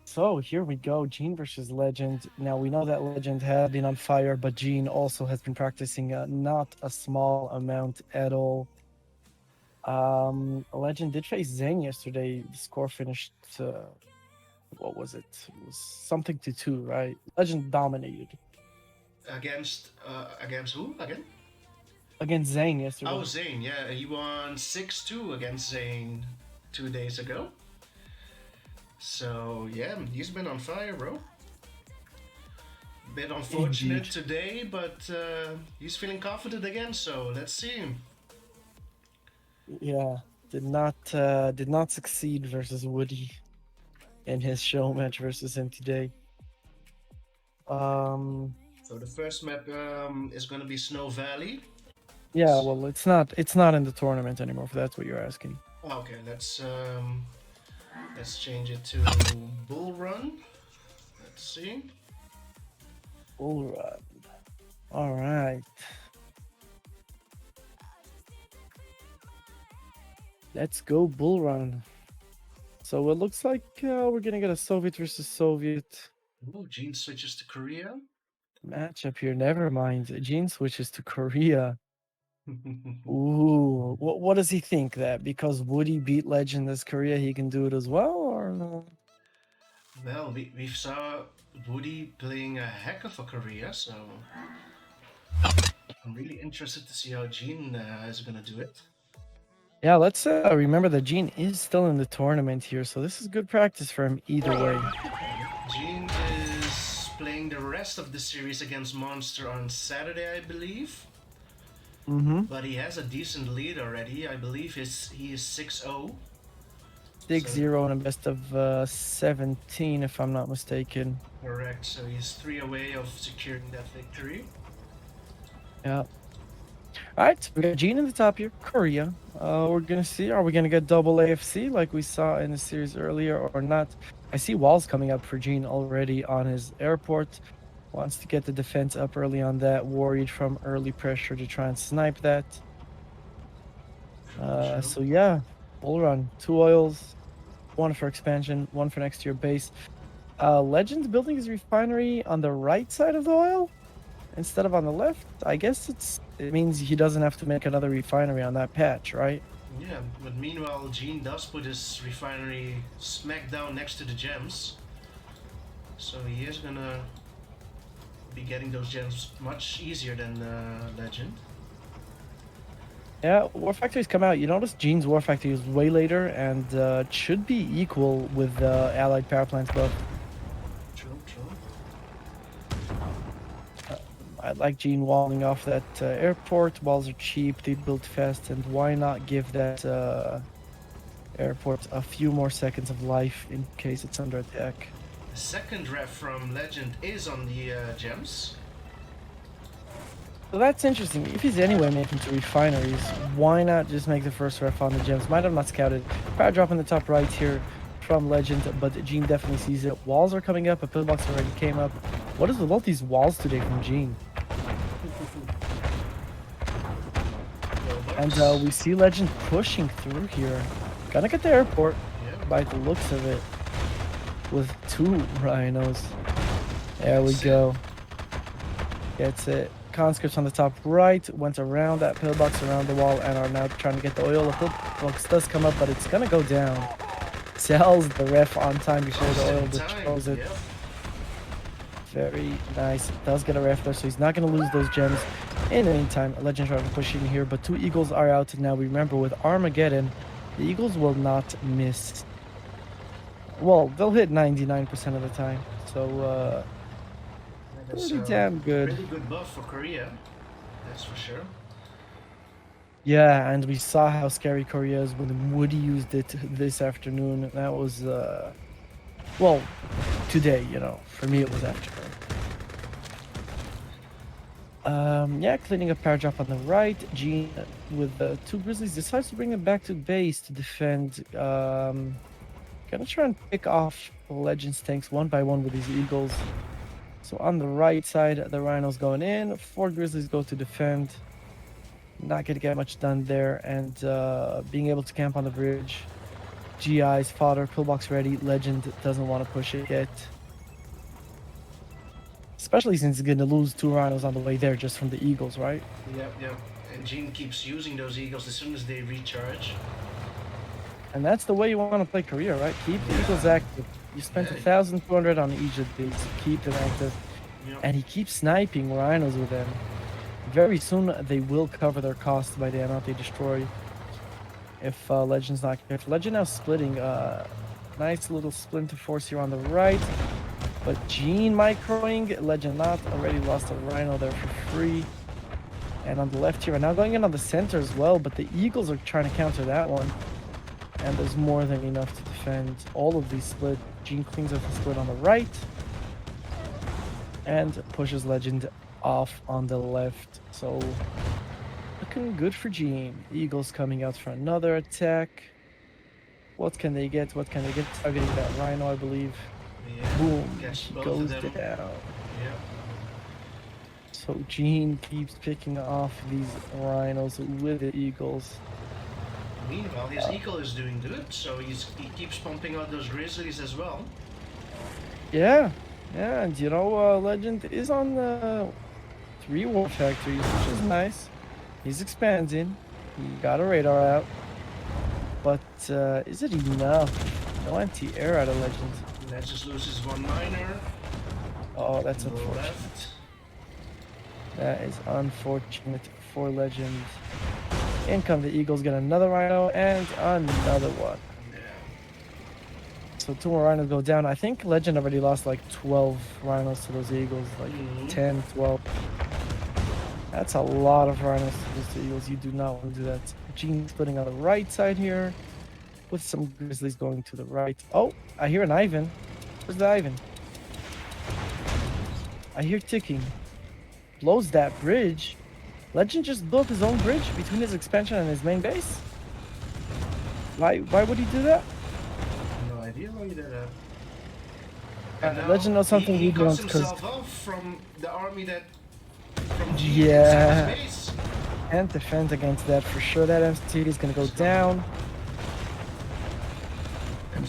So here we go, Jeen versus Legend. Now we know that Legend has been on fire, but Jeen also has been practicing not a small amount at all. Legend did face Zane yesterday. The score finished, what was it? It was something to 2, right? Legend dominated Against who again? against Zane yesterday. Oh, Zane. Yeah, he won 6-2 against Zane 2 days ago. So yeah, he's been on fire, bro. Bit unfortunate Indeed. today, but he's feeling confident again. So let's see. Yeah, did not succeed versus Woody in his show match versus him today. Um, So the first map is gonna be Snow Valley. yeah, well, it's not in the tournament anymore. If that's what you're asking. Okay, let's change it to Bull Run. Let's see. All right, all right. Let's go Bull Run. So it looks like we're gonna get a Soviet versus Soviet Ooh, Gene switches to Korea. matchup here. Never mind. Jeen switches to Korea. Ooh, what does he think that because Woody beat Legend as Korea, he can do it as well, or no? Well, we saw Woody playing a heck of a Korea, so I'm really interested to see how Gene is gonna do it. Yeah, let's remember that Jeen is still in the tournament here, so this is good practice for him either way. Gene is playing the rest of the series against Monster on Saturday, I believe. Mm-hmm. But he has a decent lead already. I believe he is 6-0. 6-0 and a best of 17, if I'm not mistaken. Correct. So he's 3 away of securing that victory. Yeah. All right, we got Jeen in the top here, Korea. We're gonna see, are we gonna get double AFC like we saw in the series earlier or not? I see walls coming up for Jeen already on his airport. Wants to get the defense up early on that, worried from early pressure to try and snipe that. So yeah, bull run, 2 oils, 1 for expansion, 1 for next to your base. Legend's building his refinery on the right side of the oil instead of on the left. I guess it means he doesn't have to make another refinery on that patch, right? Yeah, but meanwhile, Gene does put his refinery smack down next to the gems. So he is gonna be getting those gems much easier than Legend. Yeah, War Factory's come out. You notice Gene's War Factory is way later and it should be equal with the Allied Power Plants buff. True, true. I like Gene walling off that airport. Walls are cheap, they build fast, and why not give that airport a few more seconds of life in case it's under attack? The second ref from Legend is on the gems. So that's interesting. If he's anyway making 2 refineries, why not just make the first ref on the gems? Might have not scouted. Power drop in the top right here from Legend, but Gene definitely sees it. Walls are coming up, a pillbox already came up. What is with all these walls today from Gene? And we see Legend pushing through here. Gonna get the airport by the looks of it. With 2 rhinos. There we go. Gets it. Conscripts on the top right. Went around that pillbox, around the wall, and are now trying to get the oil. The pillbox does come up, but it's gonna go down. Sells the ref on time before the oil destroys it. Very nice. Does get a ref there, so he's not going to lose those gems. In the meantime, Legend trying to push in here, but 2 Eagles are out. Now remember, with Armageddon, the Eagles will not miss. Well, they'll hit 99% of the time. So, pretty damn good. Pretty good buff for Korea, that's for sure. Yeah, and we saw how scary Korea is when Woody used it this afternoon. That was, well, today, you know. For me, it was after. Yeah, cleaning up power drop on the right. Jeen with the two grizzlies decides to bring them back to base to defend. Gonna try and pick off Legends tanks one by one with these eagles. So on the right side, the rhinos going in. Four grizzlies go to defend. Not gonna get much done there, and being able to camp on the bridge. GI's fodder, pillbox ready. Legend doesn't want to push it yet. Especially since he's going to lose two rhinos on the way there just from the eagles, right? Yep, yep. And Jeen keeps using those eagles as soon as they recharge. And that's the way you want to play Korea, right? Keep the eagles Yeah. active. You spent 1,200 on each of these. Keep them active. Yep. And he keeps sniping rhinos with them. Very soon, they will cover their costs by the amount they destroy. If Legend's not careful. Legend now splitting. Nice little splinter force here on the right. But Jeen microing. Legend not. Already lost a rhino there for free. And on the left here, and now going in on the center as well, but the Eagles are trying to counter that one. And there's more than enough to defend all of these split. Jeen cleans up the split on the right. And pushes Legend off on the left. So, looking good for Jeen. Eagles coming out for another attack. What can they get? What can they get? Targeting that Rhino, I believe. Yeah. Boom. Gets He both goes of them. down. Yeah. So Jeen keeps picking off these rhinos with the eagles. Meanwhile, his eagle is doing good, so he keeps pumping out those grizzlies as well. Yeah, yeah, and Legend is on the 3 war factories, which is nice. He's expanding. He got a radar out. But is it enough? No anti-air out of Legend. That just loses one miner. Oh, that's On the unfortunate. left. That is unfortunate for Legend. In come the Eagles, get another rhino and another one. Yeah. So 2 more rhinos go down. I think Legend already lost like 12 rhinos to those Eagles, like 10, 12. That's a lot of rhinos to lose to Eagles. You do not want to do that. Jeen splitting on the right side here, with some grizzlies going to the right. Oh, I hear an Ivan. Where's the Ivan? I hear ticking. Blows that bridge. Legend just built his own bridge between his expansion and his main base. Why would he do that? No idea why he did that. And Legend knows something he we don't, cuts because himself off from the army that from Jeen yeah, inside his base. can't defend against that for sure. That MCT is gonna go down.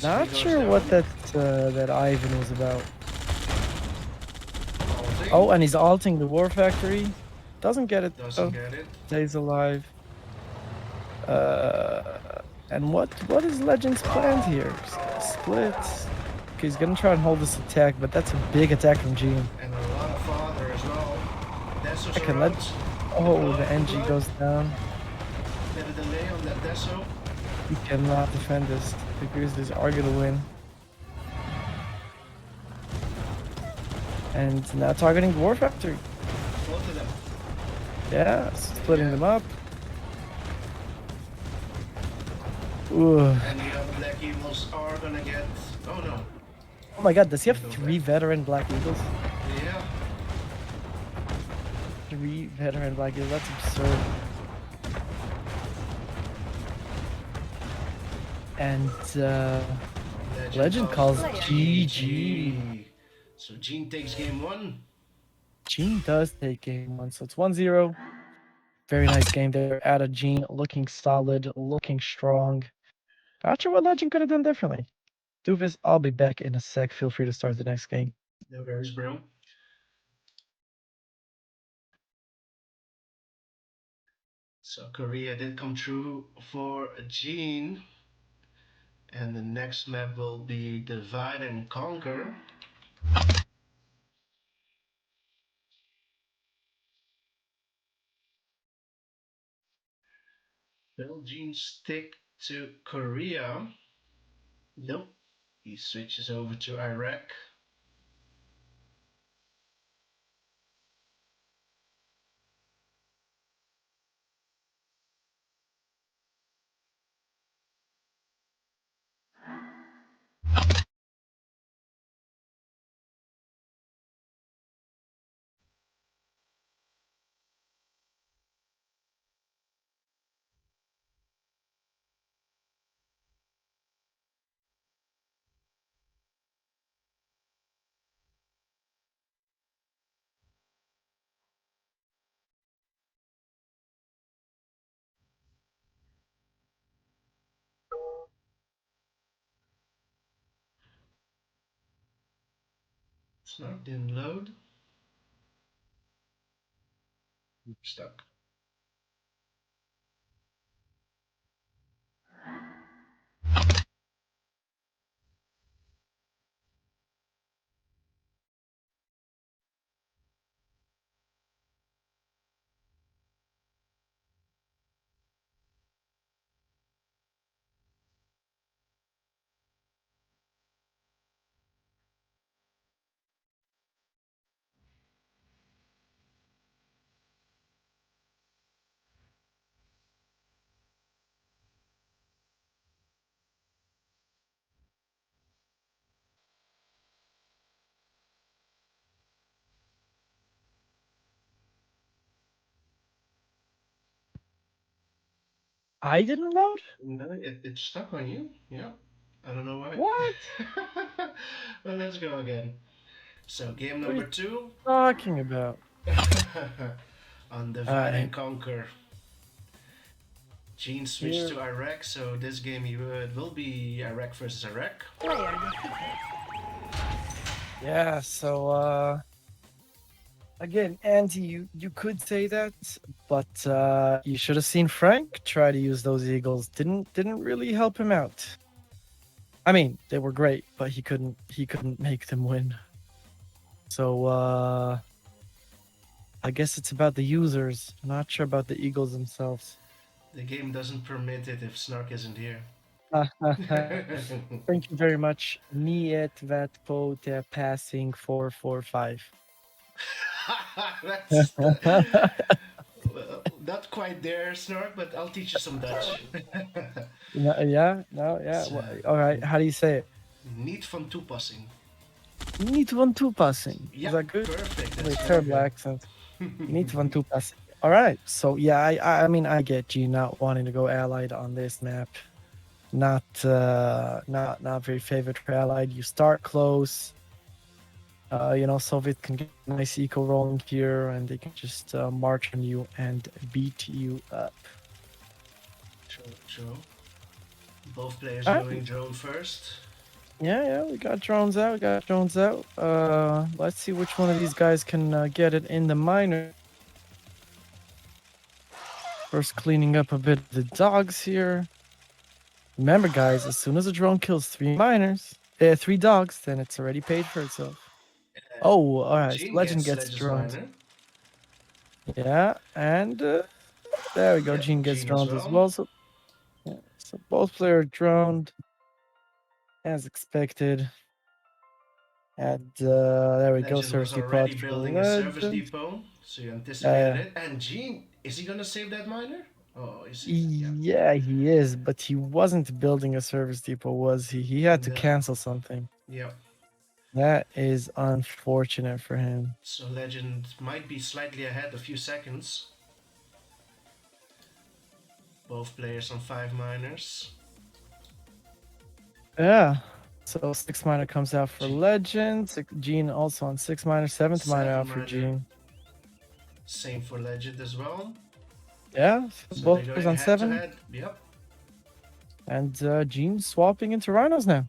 Not sure what that Ivan was about. Alting. Oh, and he's alting the war factory. Doesn't get it. Doesn't get it. Stays alive. And what is Legend's plan here? Split. Okay, he's gonna try and hold this attack, but that's a big attack from Jeen. And a lot of fodder as well. Deso's Okay, around. oh, the NG goes down. Get a delay on that Deso. He cannot defend this. The Grizzlies are gonna win. And now targeting the war factory. Both of them. Yeah, splitting them up. Ooh. And the other Black Eagles are gonna get. Oh no. Oh my god, does he have 3 veteran Black Eagles? Yeah. 3 veteran Black Eagles, that's absurd. And Legend calls GG. So Jeen takes game 1. Jeen does take game 1, so it's 1-0. Very nice game there. Out of Jeen, looking solid, looking strong. Not sure what Legend could have done differently. Doofus, I'll be back in a sec. Feel free to start the next game. No worries, bro. So Korea did come through for Jeen. And the next map will be Divide and Conquer. Will Jeen stick to Korea? Nope. He switches over to Iraq. Snark didn't load. Stuck. I didn't load? No, it's stuck on you. Yeah. I don't know why. What? Well, let's go again. So, game What are number you 2. talking about? On Divide and Alright, Conquer. Jeen switched here. to Iraq, so this game it will be Iraq versus Iraq. Yeah, so again, Andy, you could say that, but you should have seen Frank try to use those eagles. Didn't really help him out. I mean, they were great, but he couldn't make them win. So I guess it's about the users. I'm not sure about the eagles themselves. The game doesn't permit it if Snark isn't here. Thank you very much. Niet vet po te passing 445. That's well, not quite there, Snark, but I'll teach you some Dutch. Yeah, no, yeah. It's All right. How do you say it? niet van toepassing. Niet van toepassing. Yeah, Is that good? perfect. That's Wait, very terrible good. accent. Niet van toepassing. All right. So yeah, I mean I get you not wanting to go allied on this map. Not very favorite for allied. You start close. Soviet can get a nice eco rolling here, and they can just march on you and beat you up. True. Both players All right. going drone first. Yeah, we got drones out. Let's see which one of these guys can get it in the minor. First, cleaning up a bit of the dogs here. Remember, guys, as soon as a drone kills 3 dogs, then it's already paid for itself. Oh, all right. So Jeen Legend gets gets Legends drones. Miner. Yeah, and there we go. Yep, Jeen gets Jeen as drones as well. well. So, yeah, so both players droned as expected. And there we go. Legend Service was depot already for building a service Legend. depot, so you anticipated Yeah. it. And Jeen, is he gonna save that miner? Oh, is he? Yeah. Yeah, he is, but he wasn't building a service depot, was he? He had to No. cancel something. Yep. That is unfortunate for him. So Legend might be slightly ahead, a few seconds. Both players on 5 miners. Yeah. So 6 miner comes out for Jeen. Legend. Jeen also on 6 miner. 7th miner out for miner. Jeen. Same for Legend as well. Yeah, So both they're players going on head 7. to head. Yep. And Jeen swapping into Rhinos now.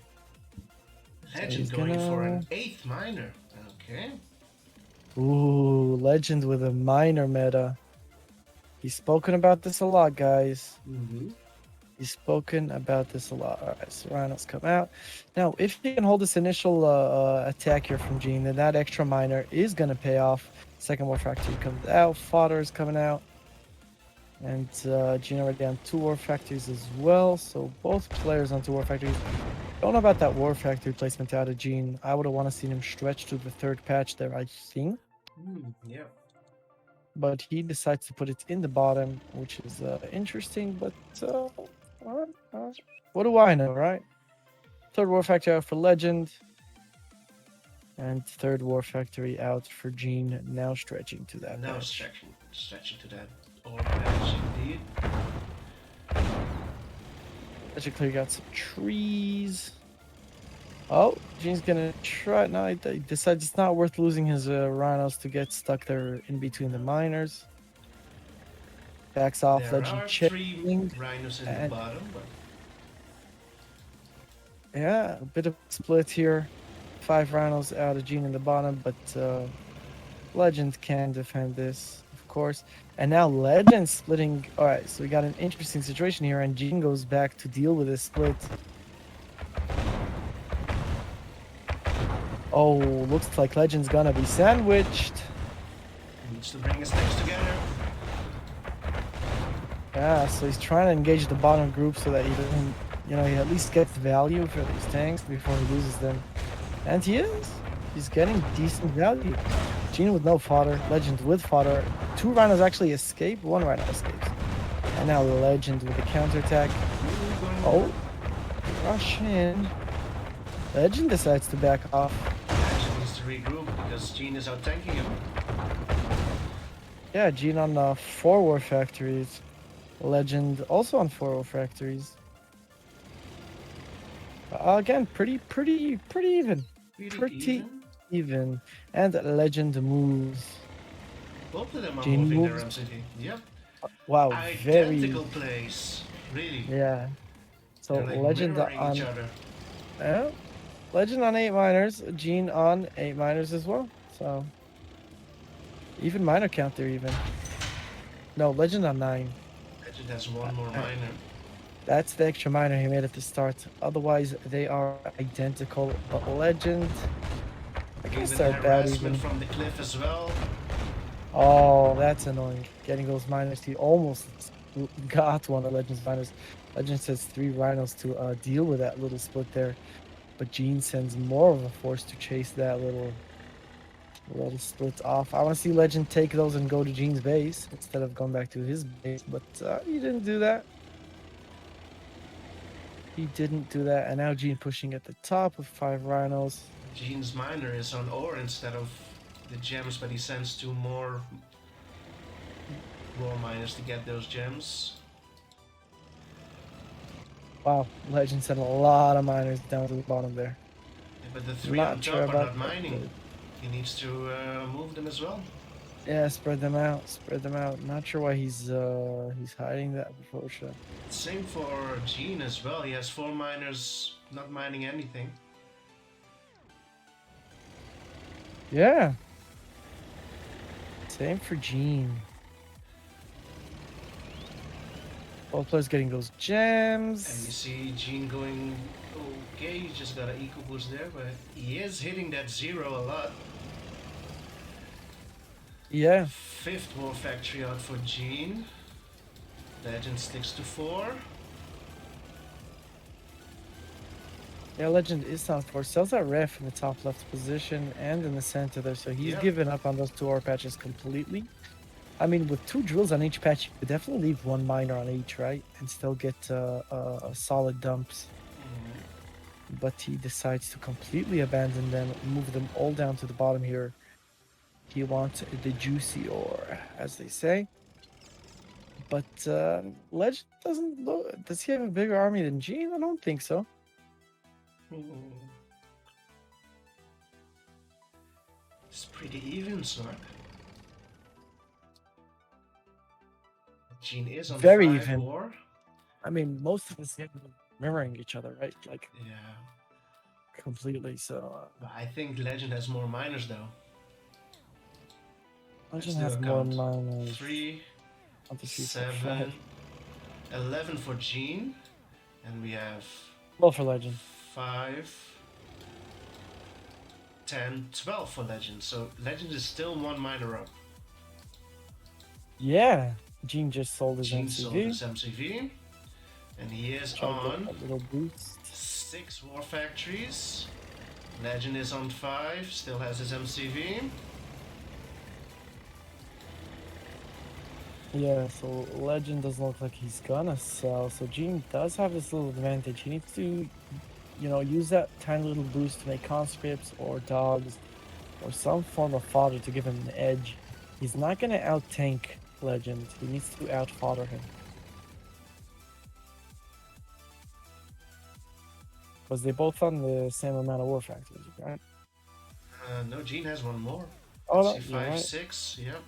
Legend So going for an 8th miner. Okay. Ooh, Legend with a miner meta. He's spoken about this a lot, guys. Mm-hmm. He's spoken about this a lot. All right, so Rhinos come out. Now, if he can hold this initial attack here from Jeen, then that extra miner is going to pay off. Second War Factory comes out. Fodder is coming out. And Jeen already on 2 War Factories as well. So both players on 2 War Factories. Don't know about that War Factory placement out of Jeen. I would have wanted to see him stretch to the 3rd patch there, I think. Yeah. But he decides to put it in the bottom, which is interesting. But all right. What do I know, right? 3rd War Factory out for Legend. And 3rd War Factory out for Jeen, now stretching to that Now patch. stretching to that old patch indeed. Magically got some trees. Oh, Jeen's gonna try. No, he decides it's not worth losing his Rhinos to get stuck there in between the miners. Backs off. There Legend are 3 checking. Rhinos in the bottom, but Yeah, a bit of split here. 5 rhinos out of Jeen in the bottom, but Legend can defend this, of course. And now Legend splitting. All right, so we got an interesting situation here, and Jeen goes back to deal with this split. Oh, looks like Legend's gonna be sandwiched. He needs to bring his things together. Yeah, so he's trying to engage the bottom group so that he doesn't, he at least gets value for these tanks before he loses them. And he is. He's getting decent value. Jeen with no fodder, Legend with fodder. 2 rhinos actually escape, 1 rhino escapes. And now Legend with the counterattack. Oh, rush in. Legend decides to back off. Legend needs to regroup because Jeen is out tanking him. Yeah, Jeen on 4 war factories. Legend also on 4 war factories. Again, pretty even. Pretty even. And Legend moves. Both of them are Jeen moving moves. their MCD. Yep. Wow, Identical plays. Really. Yeah. So They're like Legend mirroring on each other. yeah, Legend on 8 miners, Jeen on 8 miners as well. So even miner count there even. No, Legend on 9. Legend has 1 more miner. That's the extra miner he made at the start. Otherwise, they are identical. But Legend, I guess Even they're bad harassment even. from the cliff as well. Oh, that's annoying. Getting those miners. He almost got one of Legend's miners. Legend says 3 rhinos to deal with that little split there. But Jeen sends more of a force to chase that little split off. I want to see Legend take those and go to Jeen's base instead of going back to his base. But he didn't do that. He didn't do that. And now Jeen pushing at the top with 5 rhinos. Jeen's miner is on ore instead of the gems, but he sends 2 more raw miners to get those gems. Wow, Legend sent a lot of miners down to the bottom there. Yeah, but the 3 on top are not mining. He needs to move them as well. Yeah, spread them out. Spread them out. Not sure why he's hiding that before shot. Same for Jeen as well. He has 4 miners not mining anything. Yeah. Same for Jeen. Both players getting those gems. And you see Jeen going okay. He just got an eco boost there, but he is hitting that 0 a lot. Yeah. 5th war factory out for Jeen. Legend sticks to 4. Yeah, Legend is on 4. Sells that ref in the top left position and in the center there, so he's given up on those 2 ore patches completely. I mean, with 2 drills on each patch, you could definitely leave 1 miner on each, right? And still get solid dumps. But he decides to completely abandon them, move them all down to the bottom here. He wants the juicy ore, as they say. But Legend doesn't look... Does he have a bigger army than Jeen? I don't think so. It's pretty even, Snark. Jeen is on Very 5 even. war. I mean, most of us are mirroring each other, right? Like, yeah, completely. So but I think Legend has more miners though. Legend has more miners. 3, 7, 5. 11 for Jeen, and we have Well, for Legend. 5, 10, 12 for Legend. So Legend is still 1 miner up. Yeah, Jeen just sold his Jeen MCV. sold his MCV, and he is on a little boost. 6 war factories. Legend is on 5, still has his MCV. Yeah, so Legend doesn't look like he's gonna sell. So Jeen does have this little advantage. He needs to, use that tiny little boost to make conscripts or dogs or some form of fodder to give him an edge. He's not gonna out-tank Legend. He needs to out-fodder him. Because they both on the same amount of war factors, right? No, Jeen has 1 more. Oh, Let's see, no, 5, right. 6, yep.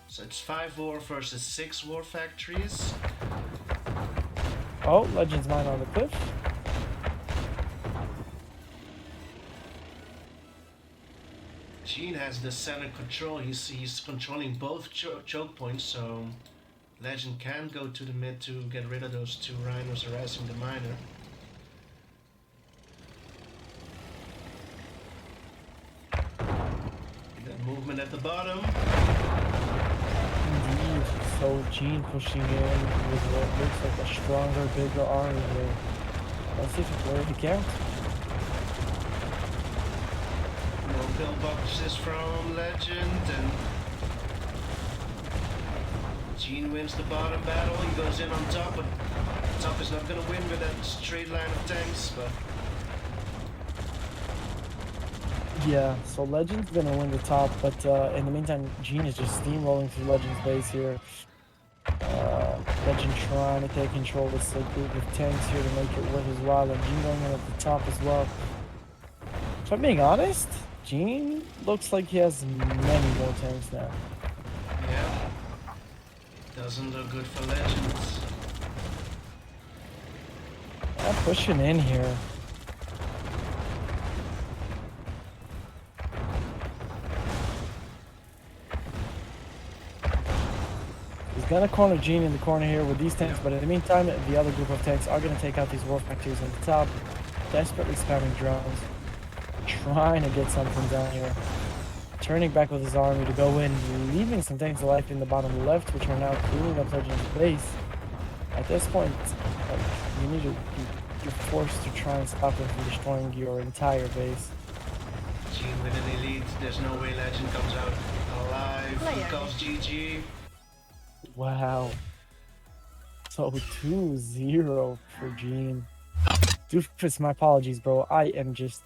So it's 5 war versus 6 war factories. Oh, Legend's mine on the cliff. Jeen has the center control. He's controlling both choke points, so Legend can go to the mid to get rid of those two rhinos harassing the miner. That movement at the bottom. Indeed. So Jeen pushing in with what looks like a stronger, bigger army here. Let's see if it's worth the count. No pillboxes from Legend, and Jeen wins the bottom battle. He goes in on top, but top is not gonna win with that straight line of tanks, but Yeah, so Legend's gonna win the top, but in the meantime, Jeen is just steamrolling through Legend's base here. Legend trying to take control of this group of tanks here to make it worth his while, and Jeen going in at the top as well. If I'm being honest, Jeen looks like he has many more tanks now. yeah, doesn't look good for Legends. I'm pushing in here. He's gonna corner Jeen in the corner here with these tanks, but in the meantime, the other group of tanks are gonna take out these Wolf Factories on the top, desperately spamming drones, trying to get something down here. Turning back with his army to go in, leaving some tanks alive in the bottom left, which are now cleaning up Legend's base. At this point, like, you're forced to try and stop him from destroying your entire base. Jeen with an elite. There's no way Legend comes out alive. He yeah. calls GG. Wow. So 2-0 for Jeen. Doofus, my apologies, bro. I am just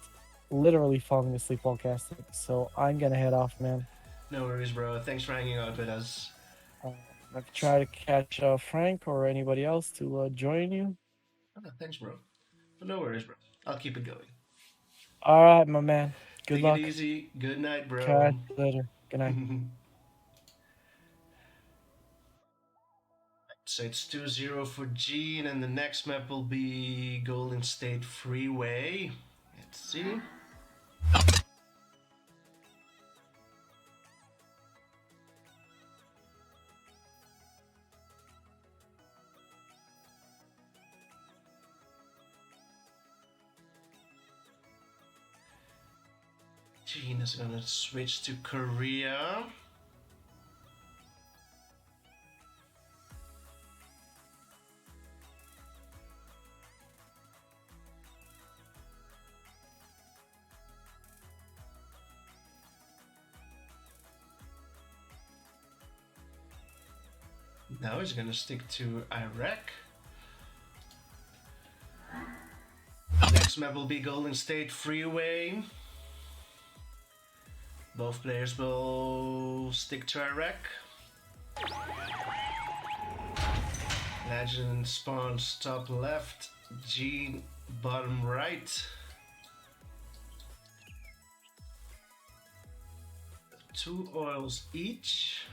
literally falling asleep while casting, so I'm gonna head off, man. No worries, bro. Thanks for hanging out with us. I've tried to catch Frank or anybody else to join you. Oh, thanks, bro. But no worries, bro. I'll keep it going. All right, my man. Good Take luck. it easy. Good night, bro. Catch you later. Good night. So it's 2-0 for Jeen, and the next map will be Golden State Freeway. Let's see. Jeen is gonna switch to Korea. Now he's gonna stick to Iraq. Next map will be Golden State Freeway. Both players will stick to Iraq. Legend spawns top left, Jeen bottom right. 2 oils each.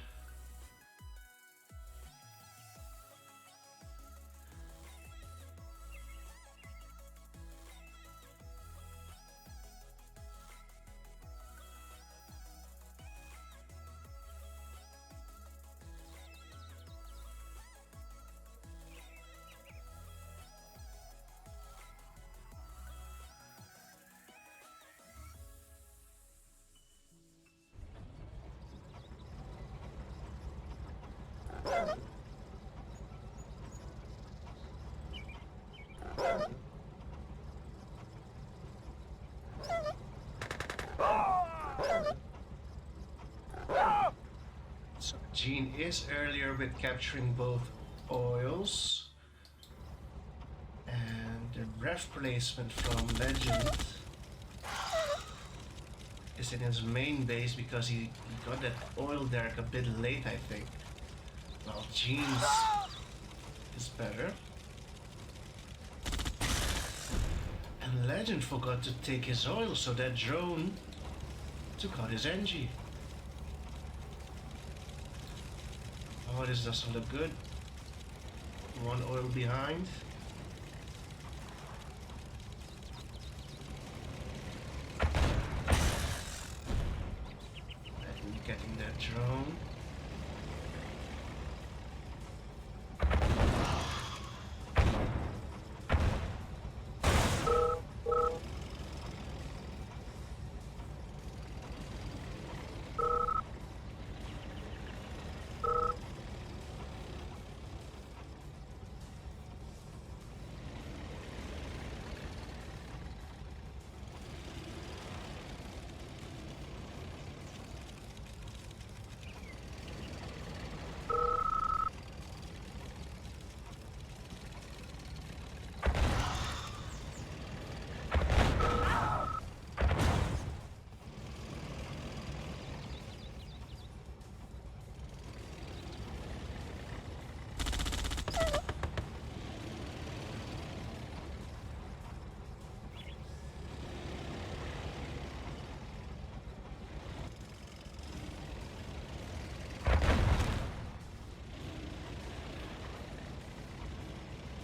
So Jeen is earlier with capturing both oils, and the ref placement from Legend is in his main base because he got that oil derrick a bit late, I think. While Jeen's is better. And Legend forgot to take his oil, so that drone took out his NG. Oh, this doesn't look good. 1 oil behind. that drone.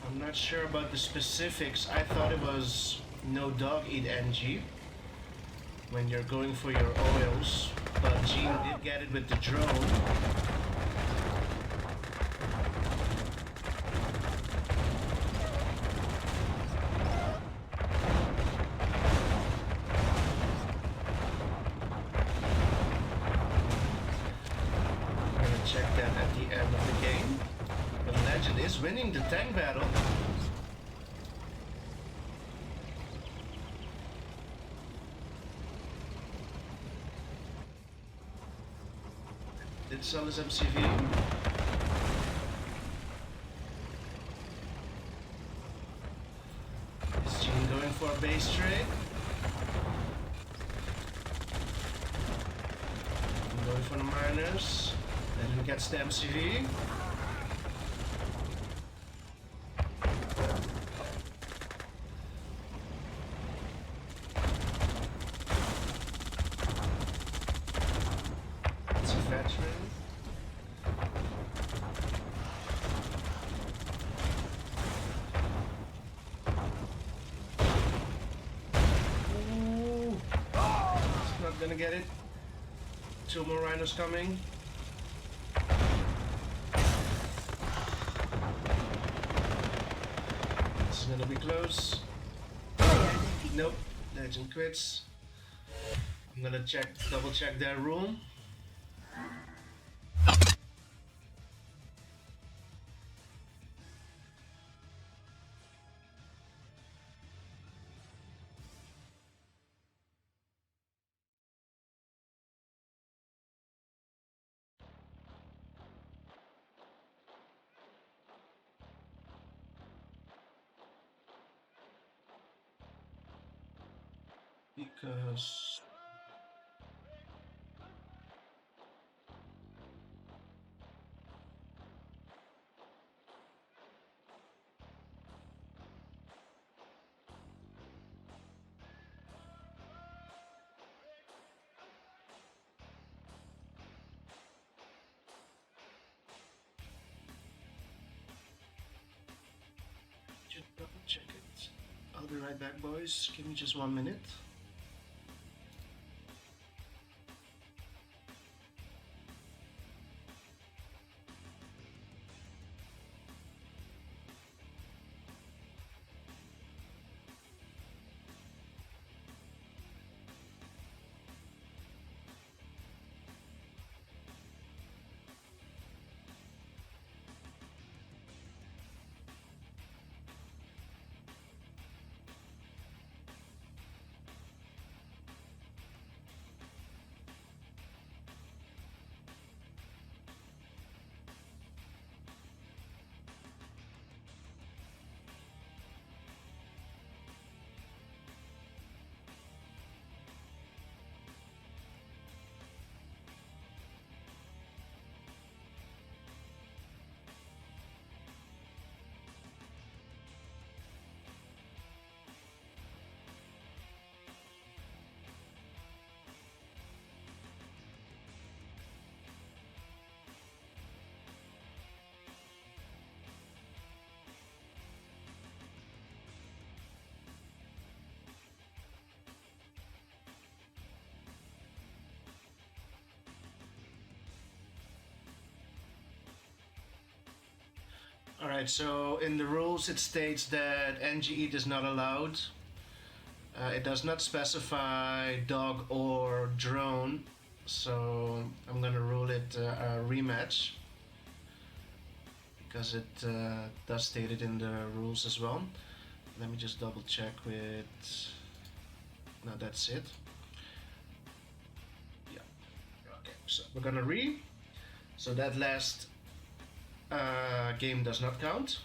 I'm not sure about the specifics. I thought it was no dog eat NG when you're going for your oils, but Jeen did get it with the drone. I'm gonna check that at the end of the game. The Legend is winning the tank battle. Did sell his MCV. Is Jeen going for a base trade? I'm going for the miners. Then who gets the MCV? It's a veteran. Ooh. It's not gonna get it. 2 more rhinos coming. This is gonna be close. Nope, Legend quits. I'm gonna double check their room. Because just double check it. I'll be right back, boys. Give me just 1 minute. Alright, so in the rules it states that NGE is not allowed. It does not specify dog or drone, so I'm gonna rule it a rematch because it does state it in the rules as well. Let me just double check with. No, that's it. Yeah. Okay, so we're gonna so that last game does not count.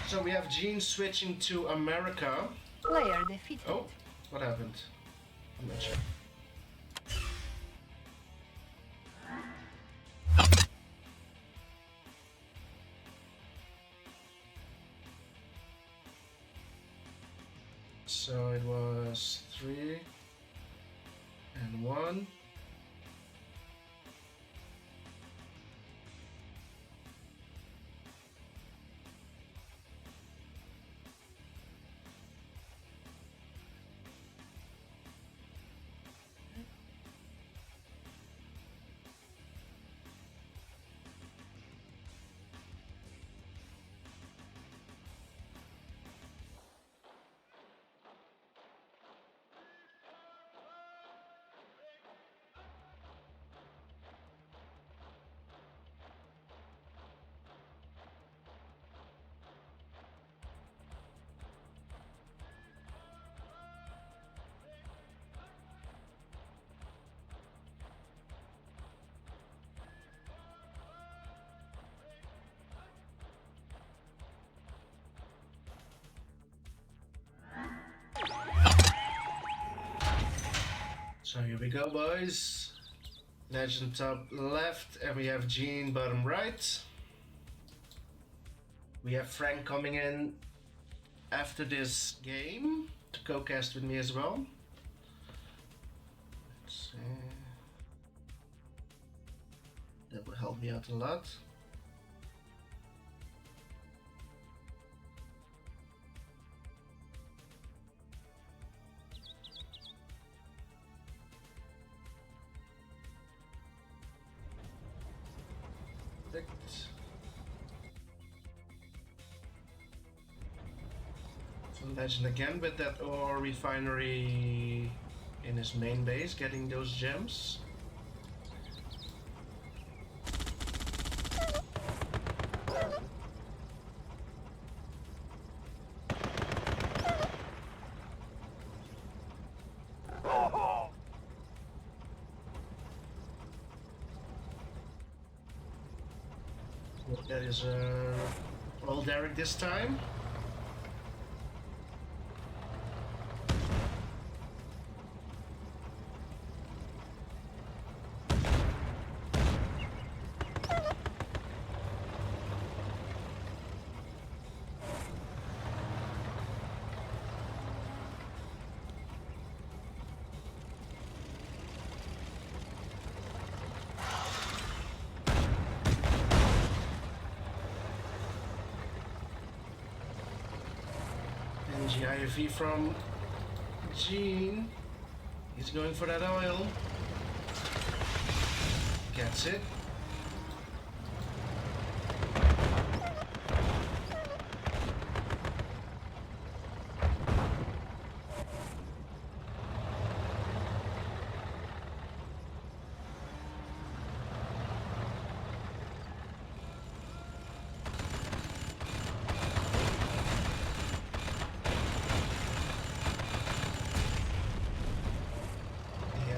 So we have Jeen switching to America. Player defeated. Oh, what happened? I'm not sure. So it was 3 and 1. So here we go, boys. Legend top left, and we have Jeen bottom right. We have Frank coming in after this game to co-cast with me as well. Let's see. That would help me out a lot. So Legend again with that ore refinery in his main base, getting those gems. That is old Derek this time. GIV from Jeen. He's going for that oil. Gets it.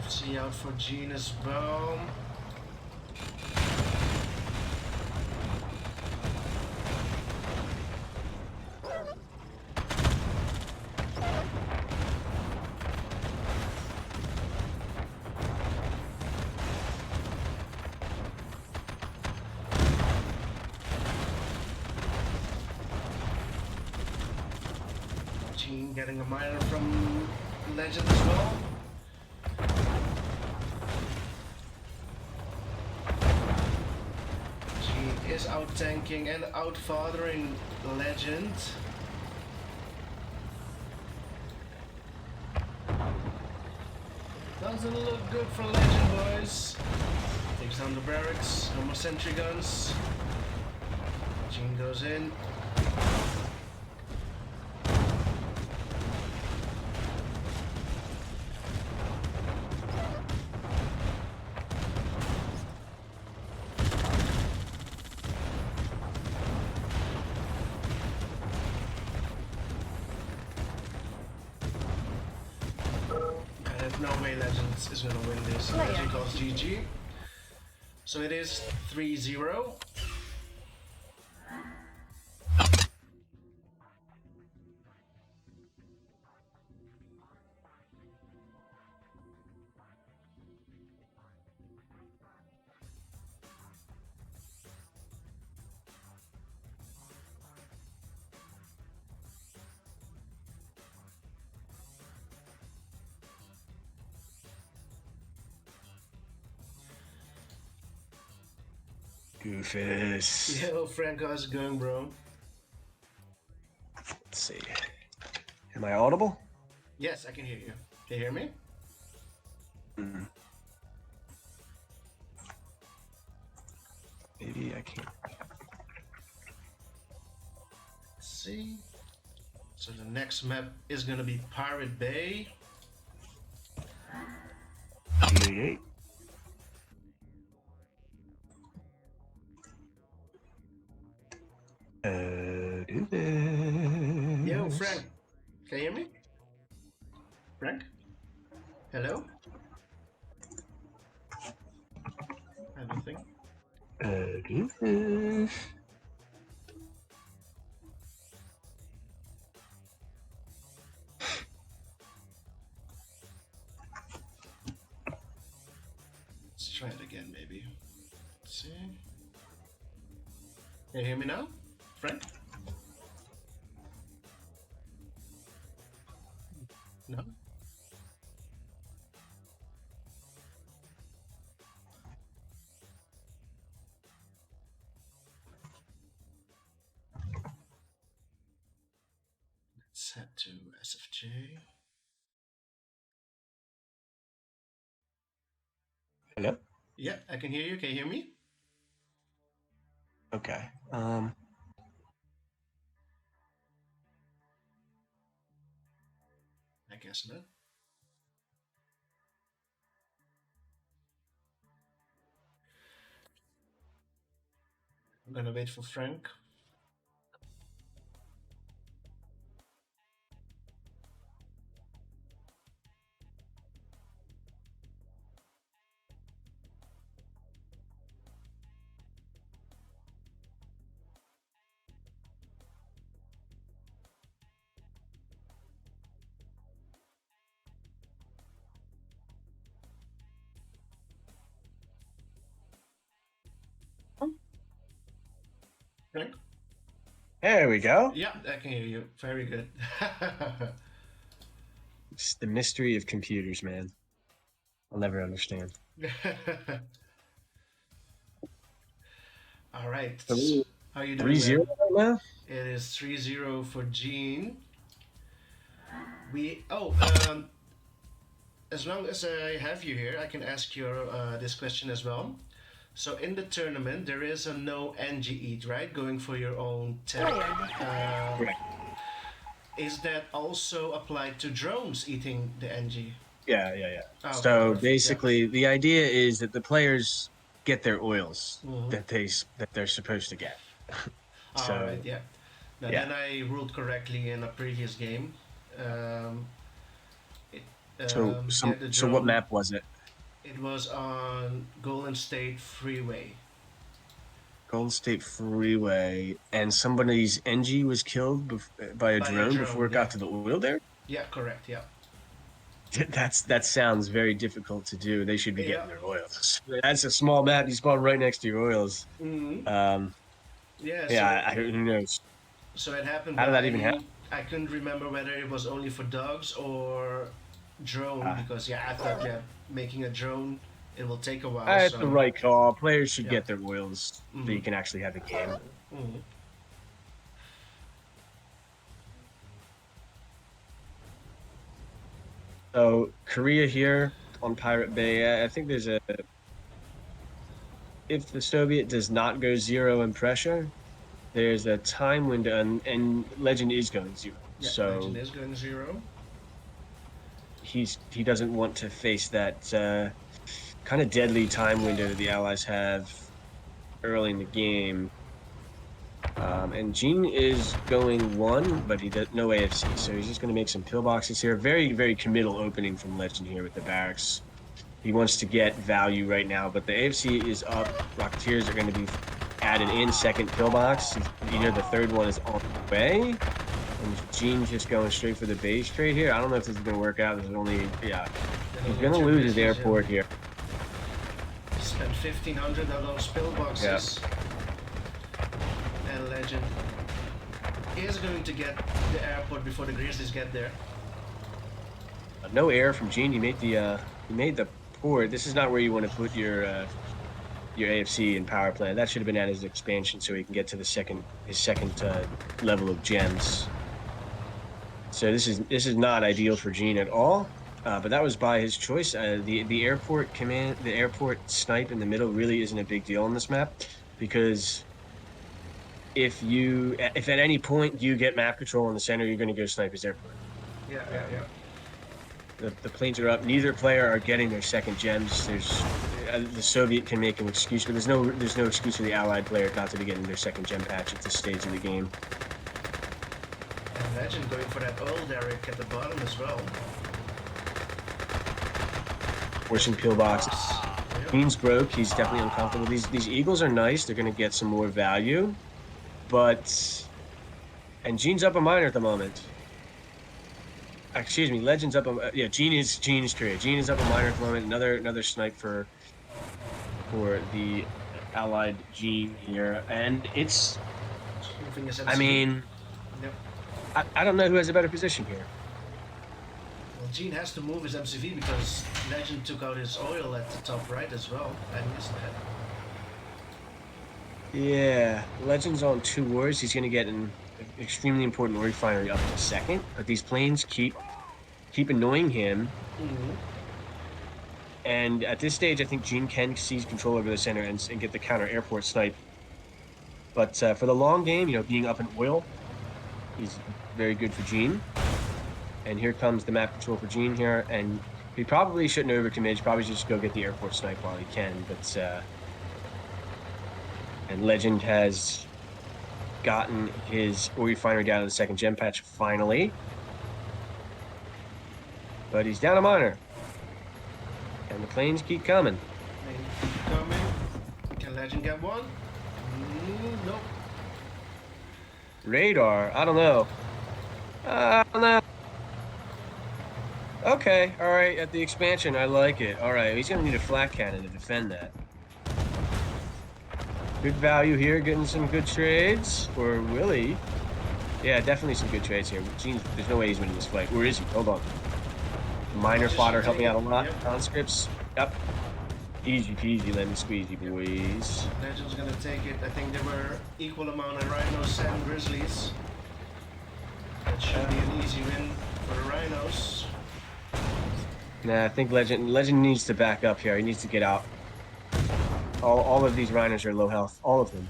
See out for Jeen as well. Jeen getting a miner from Legend as well. Is out tanking and out fathering Legend. Doesn't look good for Legend, boys. Takes down the barracks. No more sentry guns. Jeen goes in. No way Legends is gonna win this. Legend calls GG. So it is 3-0. Goofus. Yo, Frank, how's it going, bro? Let's see. Am I audible? Yes, I can hear you. Can you hear me? Mm. Maybe I can't. Let's see. So the next map is gonna be Pirate Bay. 88. Do this. Yo, Frank. Can you hear me? Frank? Hello? I don't think. Do this. Let's try it again, maybe. Let's see. Can you hear me now, Frank? No? Let's head to SFJ. Hello? Yeah, I can hear you. Can you hear me? Okay. I guess not. I'm gonna wait for Frank. Frank? There we go. Yeah, I can hear you. Very good. It's the mystery of computers, man. I'll never understand. All right. So, How you doing, 3-0 man? right now? It is 3-0 for Jeen. As long as I have you here, I can ask you this question as well. So in the tournament, there is a no NG eat, right? Going for your own tech. Is that also applied to drones eating the NG? Yeah. Oh, So okay, perfect, basically, the idea is that the players get their oils Mhm. that they're supposed to get. All right, yeah. Now yeah. then I ruled correctly in a previous game. It, So the so what drone, map was it? it was on Golden State Freeway. Golden State Freeway, and somebody's NG was killed by a drone before it yeah. got to the oil there. Yeah, correct, yeah. That sounds very difficult to do. They should be Yeah. getting their oils. That's a small map. You spawn right next to your oils. Mm-hmm. Yeah, Yeah. Who knows? so it happened, How but did that even happen? I couldn't remember whether it was only for dogs or drone because I thought making a drone it will take a while. That's the right call. Players should Yeah. get their oils so you can actually have a game. Mm-hmm. So Korea here, on Pirate Bay. I think there's a if the Soviet does not go 0 in pressure, there's a time window, and Legend is going 0. Yeah, So Legend is going 0. he doesn't want to face that kind of deadly time window that the Allies have early in the game. And Jeen is going 1, but he does no AFC, so he's just going to make some pillboxes here. Very, very committal opening from Legend here with the barracks. He wants to get value right now, but the AFC is up. Rocketeers are going to be added in second pillbox. You hear the third one is on the way. And Jeen's just going straight for the base trade here. I don't know if this is going to work out. There's only, yeah. He's going to lose his airport here. Spent 1,500 on those pillboxes. Yeah. And Legend is going to get the airport before the Grizzlies get there. No air from Jeen. He made the port. This is not where you want to put your AFC and power plant. That should have been at his expansion, so he can get to his second level of gems. So this is not ideal for Jeen at all. But that was by his choice. The airport command, the airport snipe in the middle really isn't a big deal on this map, because if at any point you get map control in the center, you're going to go snipe his airport. Yeah. The planes are up. Neither player are getting their second gems. There's the Soviet can make an excuse, but there's no excuse for the Allied player not to be getting their second gem patch at this stage of the game. And Legend going for that oil derrick at the bottom as well. Forcing pillboxes. Jeen's broke. He's definitely uncomfortable. These eagles are nice. They're going to get some more value, and Jeen's up a miner at the moment. Excuse me, Legend's up. Yeah, Jeen is clear. Jeen is up a miner at the moment. Another snipe for the Allied Jeen here, and it's. I mean, yep. I don't know who has a better position here. Well, Jeen has to move his MCV because Legend took out his oil at the top right as well, and missed that. Yeah, Legend's on 2 wars. He's going to get an extremely important ore refinery up in a second, but these planes keep annoying him. Mm-hmm. And at this stage, I think Jeen can seize control over the center and get the counter airport snipe. But for the long game, being up in oil is very good for Jeen. And here comes the map control for Jeen here, and he probably shouldn't overcommit. He probably just go get the airport snipe while he can. But and Legend has gotten his ore refinery down to the second gem patch finally. But he's down a miner. And the planes keep coming. Can Legend get one? Nope. Radar. I don't know. Okay. All right. At the expansion, I like it. All right. He's going to need a flat cannon to defend that. Good value here. Getting some good trades. Or will he? Yeah, definitely some good trades here. There's no way he's winning this fight. Where is he? Hold on. Miner fodder helping out a lot. Yep. Conscripts. Yep. Easy peasy, lemon squeezy, boys. Legend's gonna take it. I think there were equal amount of Rhinos and Grizzlies. That should be an easy win for the Rhinos. Nah, I think Legend needs to back up here. He needs to get out. All of these Rhinos are low health. All of them.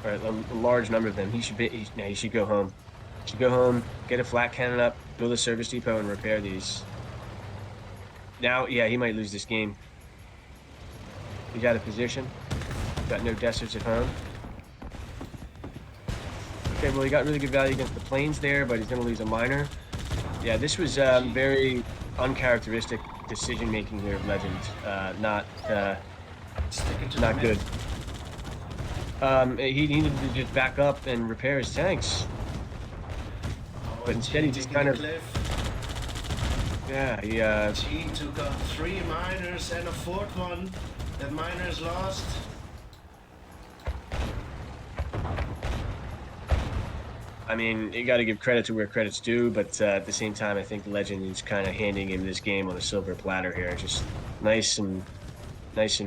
Or a large number of them. He should go home. He should go home, get a flat cannon up, build a service depot, and repair these. Now, yeah, he might lose this game. He's out of position. Got no deserts at home. Okay, well, he got really good value against the planes there, but he's going to lose a miner. Yeah, this was very uncharacteristic decision-making here of Legend. Not good. He needed to just back up and repair his tanks. But instead he just kind of... Yeah, he took out 3 miners and a 4th one. That miner's lost. I mean, you got to give credit to where credit's due, but at the same time, I think Legend is kind of handing him this game on a silver platter here. Just nice and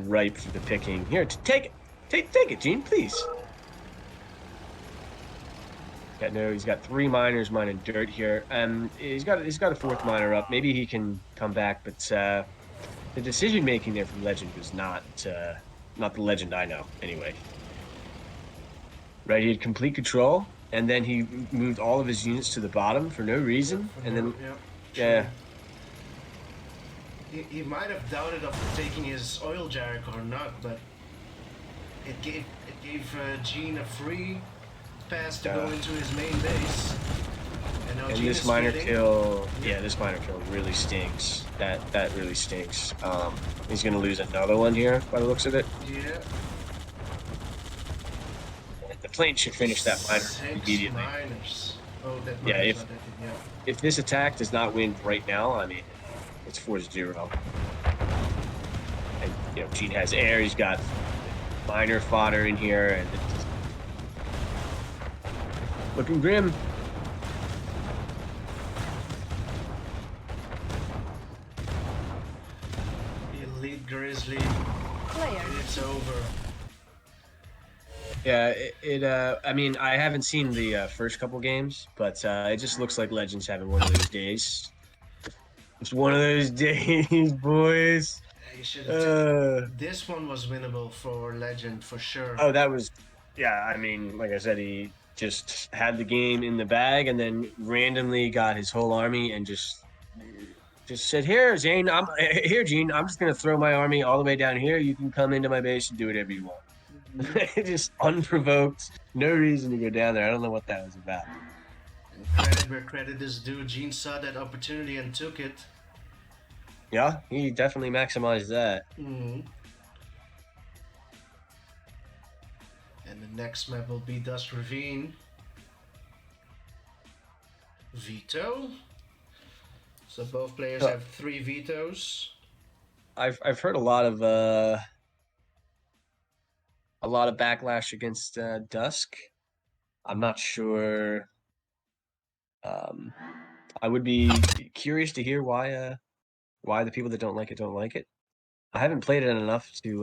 ripe for the picking. Here, take it. Take it, Jeen, please. He's got 3 miners mining dirt here. He's got a 4th miner up. Maybe he can come back, but the decision making there from Legend was not the Legend I know anyway. Right, he had complete control, and then he moved all of his units to the bottom for no reason, and then true. He might have doubted of taking his oil jark or not, but it gave Jeen a free pass to go into his main base. And now Jeen this is minor feeding. kill, this minor kill really stinks. That really stinks. He's gonna lose another one here by the looks of it. Yeah. The plane should finish that minor 6 immediately. miners. Oh, that Yeah, miner's not that good, if this attack does not win right now, I mean, it's 4-0. And you know, Jeen has air. He's got minor fodder in here, and it's looking grim. Elite Grizzly. Player. It's over. Yeah, I mean, I haven't seen the first couple games, but it just looks like Legends having one of those days. It's one of those days, boys. You should Uh, this one was winnable for Legend for sure. oh, that was, yeah. I mean, like I said, he just had the game in the bag, and then randomly got his whole army and just said, "Here, Jeen, Jeen. I'm just gonna throw my army all the way down here. You can come into my base and do whatever you want." Just unprovoked, no reason to go down there. I don't know what that was about. And credit where credit is due. Jeen saw that opportunity and took it. Yeah, he definitely maximized that. And the next map will be Dust Ravine. Veto. So both players have 3 vetoes. I've heard a lot of backlash against Dusk. I'm not sure. I would be curious to hear why the people that don't like it. I haven't played it enough to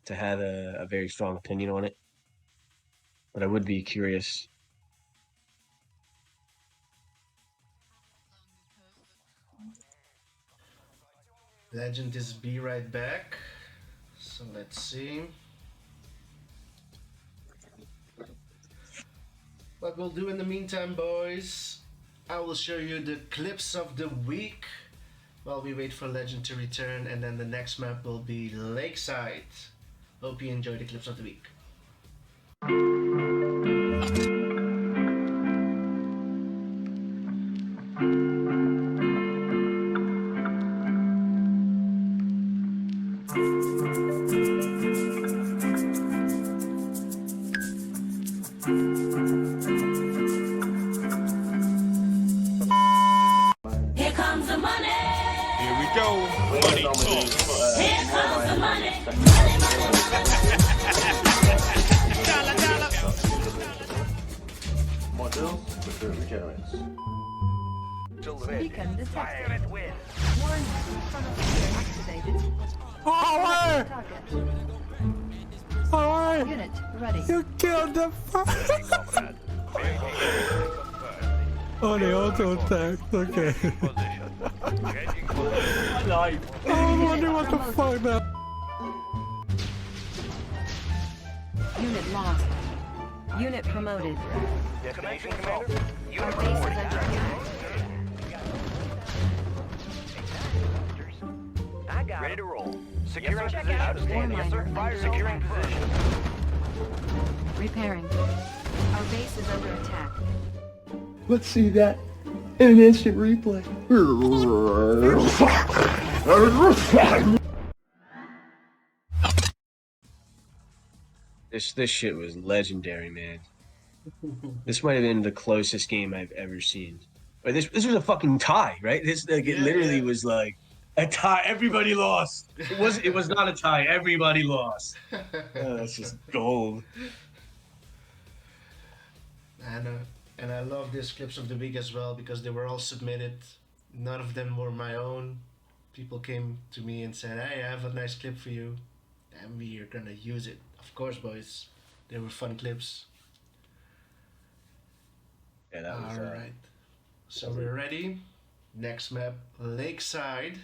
have a very strong opinion on it, but I would be curious. Legend is be right back. So let's see. What we'll do in the meantime, boys, I will show you the clips of the week while we wait for Legend to return, and then the next map will be Lakeside. Hope you enjoy the clips of the week. Here comes the money. Here we go. Money talk. Here comes the money. Modules, which regenerates. Beacon detected. Warning, chronometer activated. Target. Unit ready. You killed the fuck. Oh, they auto attacked. Okay. I was wondering what the fuck that. Unit lost. Unit promoted. Destination commander. Our base is under attack. I got ready to roll. Securing position. Outstanding. Yes, sir. Fire. Securing position. Repairing. Our base is under attack. Let's see that in an instant replay. This shit was legendary, man. This might have been the closest game I've ever seen. But this was a fucking tie, right? This like it literally was like a tie. Everybody lost. It was not a tie. Everybody lost. Oh, that's just gold. And I love these clips of the week as well because they were all submitted. None of them were my own. People came to me and said, "Hey, I have a nice clip for you," and we are gonna use it. Of course, boys. They were fun clips. Yeah, that was All right. So we're ready. Next map, Lakeside.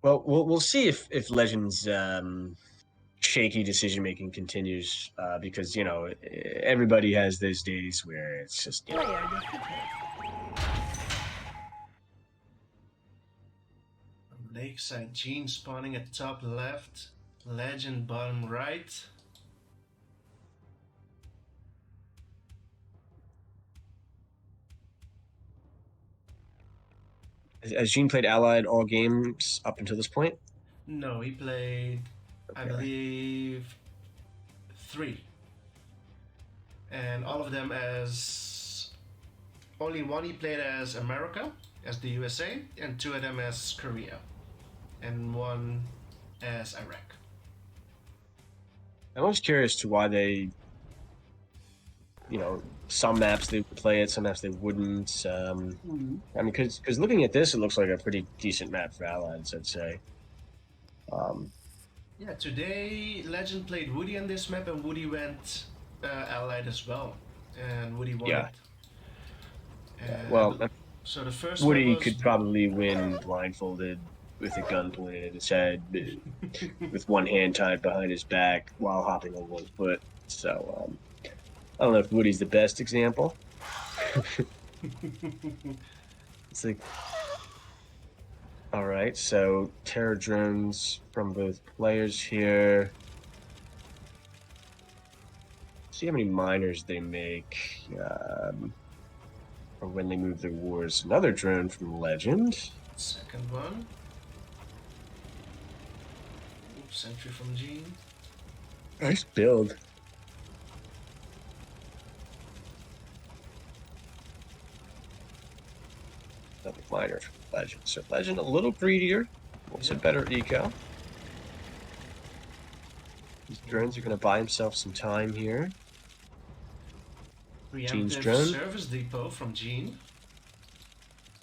Well, we'll see if Legends shaky decision making continues because everybody has those days where it's just Player defeated. Lakeside Jeen spawning at top left, Legend bottom right. Has Jeen played Allied all games up until this point? No, he played, I Okay. believe, 3. And all of them as. Only one he played as America, as the USA, and 2 of them as Korea, and 1 as Iraq. I'm always curious to why they, some maps they would play it, some maps they wouldn't. I mean, because looking at this, it looks like a pretty decent map for Allies, I'd say. Yeah, today Legend played Woody on this map, and Woody went Allied as well, and Woody won Yeah. it. And Well, so the first Woody one was could probably win blindfolded with a gun pointed at his head, with one hand tied behind his back while hopping on one foot. So I don't know if Woody's the best example. It's like, all right, so terror drones from both players here. See how many miners they make, or when they move their wars. Another drone from Legend. second one. Ooh, sentry from Jeen. Nice build. Another miner from Legend. So Legend a little greedier. Wants a better eco. These drones are going to buy himself some time here. Jeen's Preemptive drone. service depot from Jeen.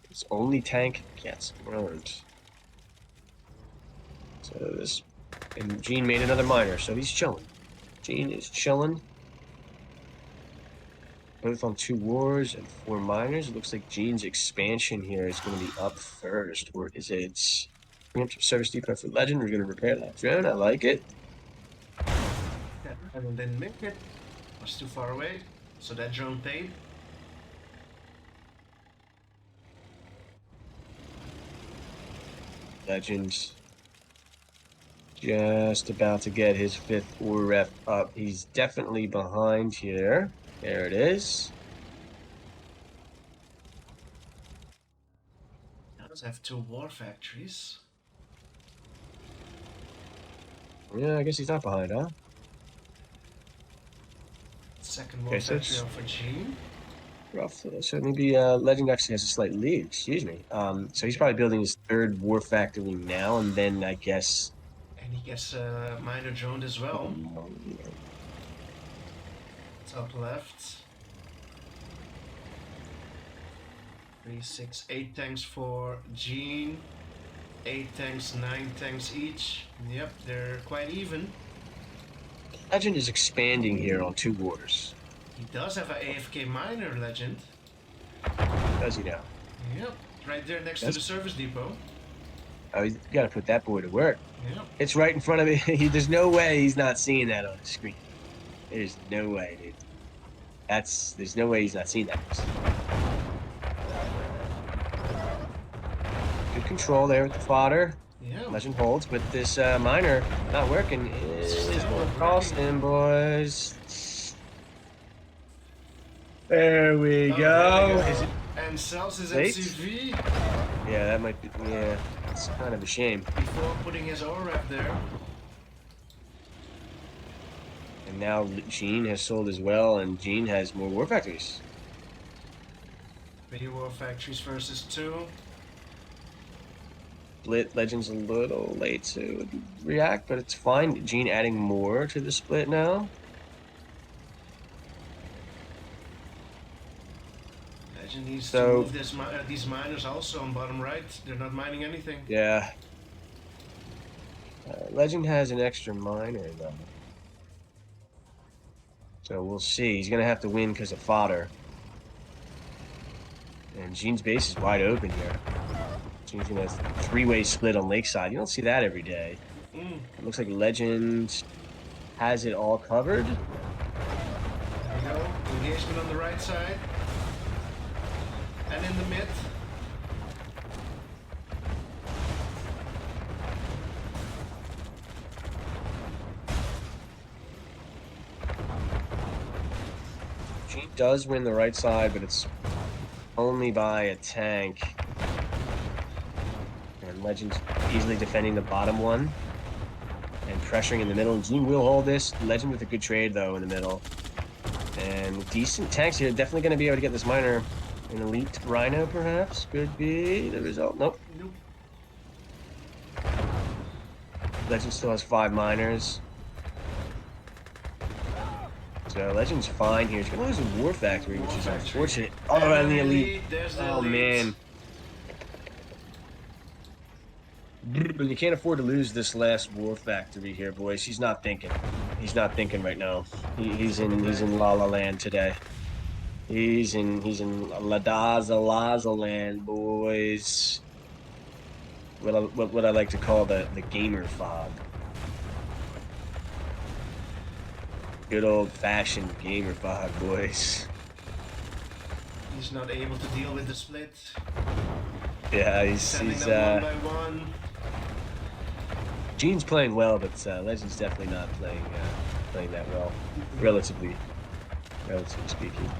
His only tank gets burned. So this, and Jeen made another miner, so he's chilling. Jeen is chilling. Both on 2 wars and 4 miners. It looks like Jeen's expansion here is going to be up first. Or is it preemptive service depot for Legend? We're going to repair that drone. I like it. Yeah, and didn't make it. Was too far away, so that drone paid. Legend just about to get his 5th war ref up. He's definitely behind here. There it is. He does have 2 war factories. Yeah, I guess he's not behind, huh? Second war Okay, so factory it's out for Jeen. rough. So maybe Legend actually has a slight lead. Excuse me. So he's probably building his 3rd war factory now, and then I guess. And he gets a miner droned as well. Top left. 3, 6, 8 tanks for Jeen. 8 tanks, 9 tanks each. Yep, they're quite even. Legend is expanding here on 2 wars. He does have an AFK miner, Legend. Does he now? Yep, right there next to the service depot. Oh, he's got to put that boy to work. Yep. It's right in front of him. There's no way he's not seeing that on the screen. There's no way, dude. There's no way he's not seeing that. Good control there with the fodder. Yeah. Legend holds, but this miner not working is going to cost him, boys. There we Oh, go. there we go. And sells his Late? MCV Yeah, that might be. Yeah, it's kind of a shame. before putting his ORAP there. And now Jeen has sold as well, and Jeen has more war factories. 3 war factories versus 2. Split Legend's a little late to react, but it's fine. Jeen adding more to the split now. Legend needs to So- move these miners also on bottom right. They're not mining anything. Yeah. Legend has an extra miner, though. So we'll see. He's going to have to win because of fodder. And Jeen's base is wide open here. Gene's gonna three-way split on Lakeside. You don't see that every day. Mm. It looks like Legend has it all covered. There we go. Engagement on the right side. And in the mid. Gene does win the right side, but it's only by a tank. And Legend's easily defending the bottom one and pressuring in the middle. And Gene will hold this. Legend with a good trade, though, in the middle. And decent tanks here. Definitely going to be able to get this miner. An elite Rhino, perhaps, could be the result. Nope. Nope. Legend still has 5 miners. So Legend's fine here. He's going to lose a War Factory, which is unfortunate. Oh, and the elite. There's the Oh, elite. man. But you can't afford to lose this last War Factory here, boys. He's not thinking. He's not thinking right now. He's in La La Land today. He's in La Daza Land, boys. What I like to call the gamer fog. Good old fashioned gamer fog, boys. He's not able to deal with the split. Yeah, Sending them one by one. Gene's playing well, but Legend's definitely not playing that well, relatively speaking.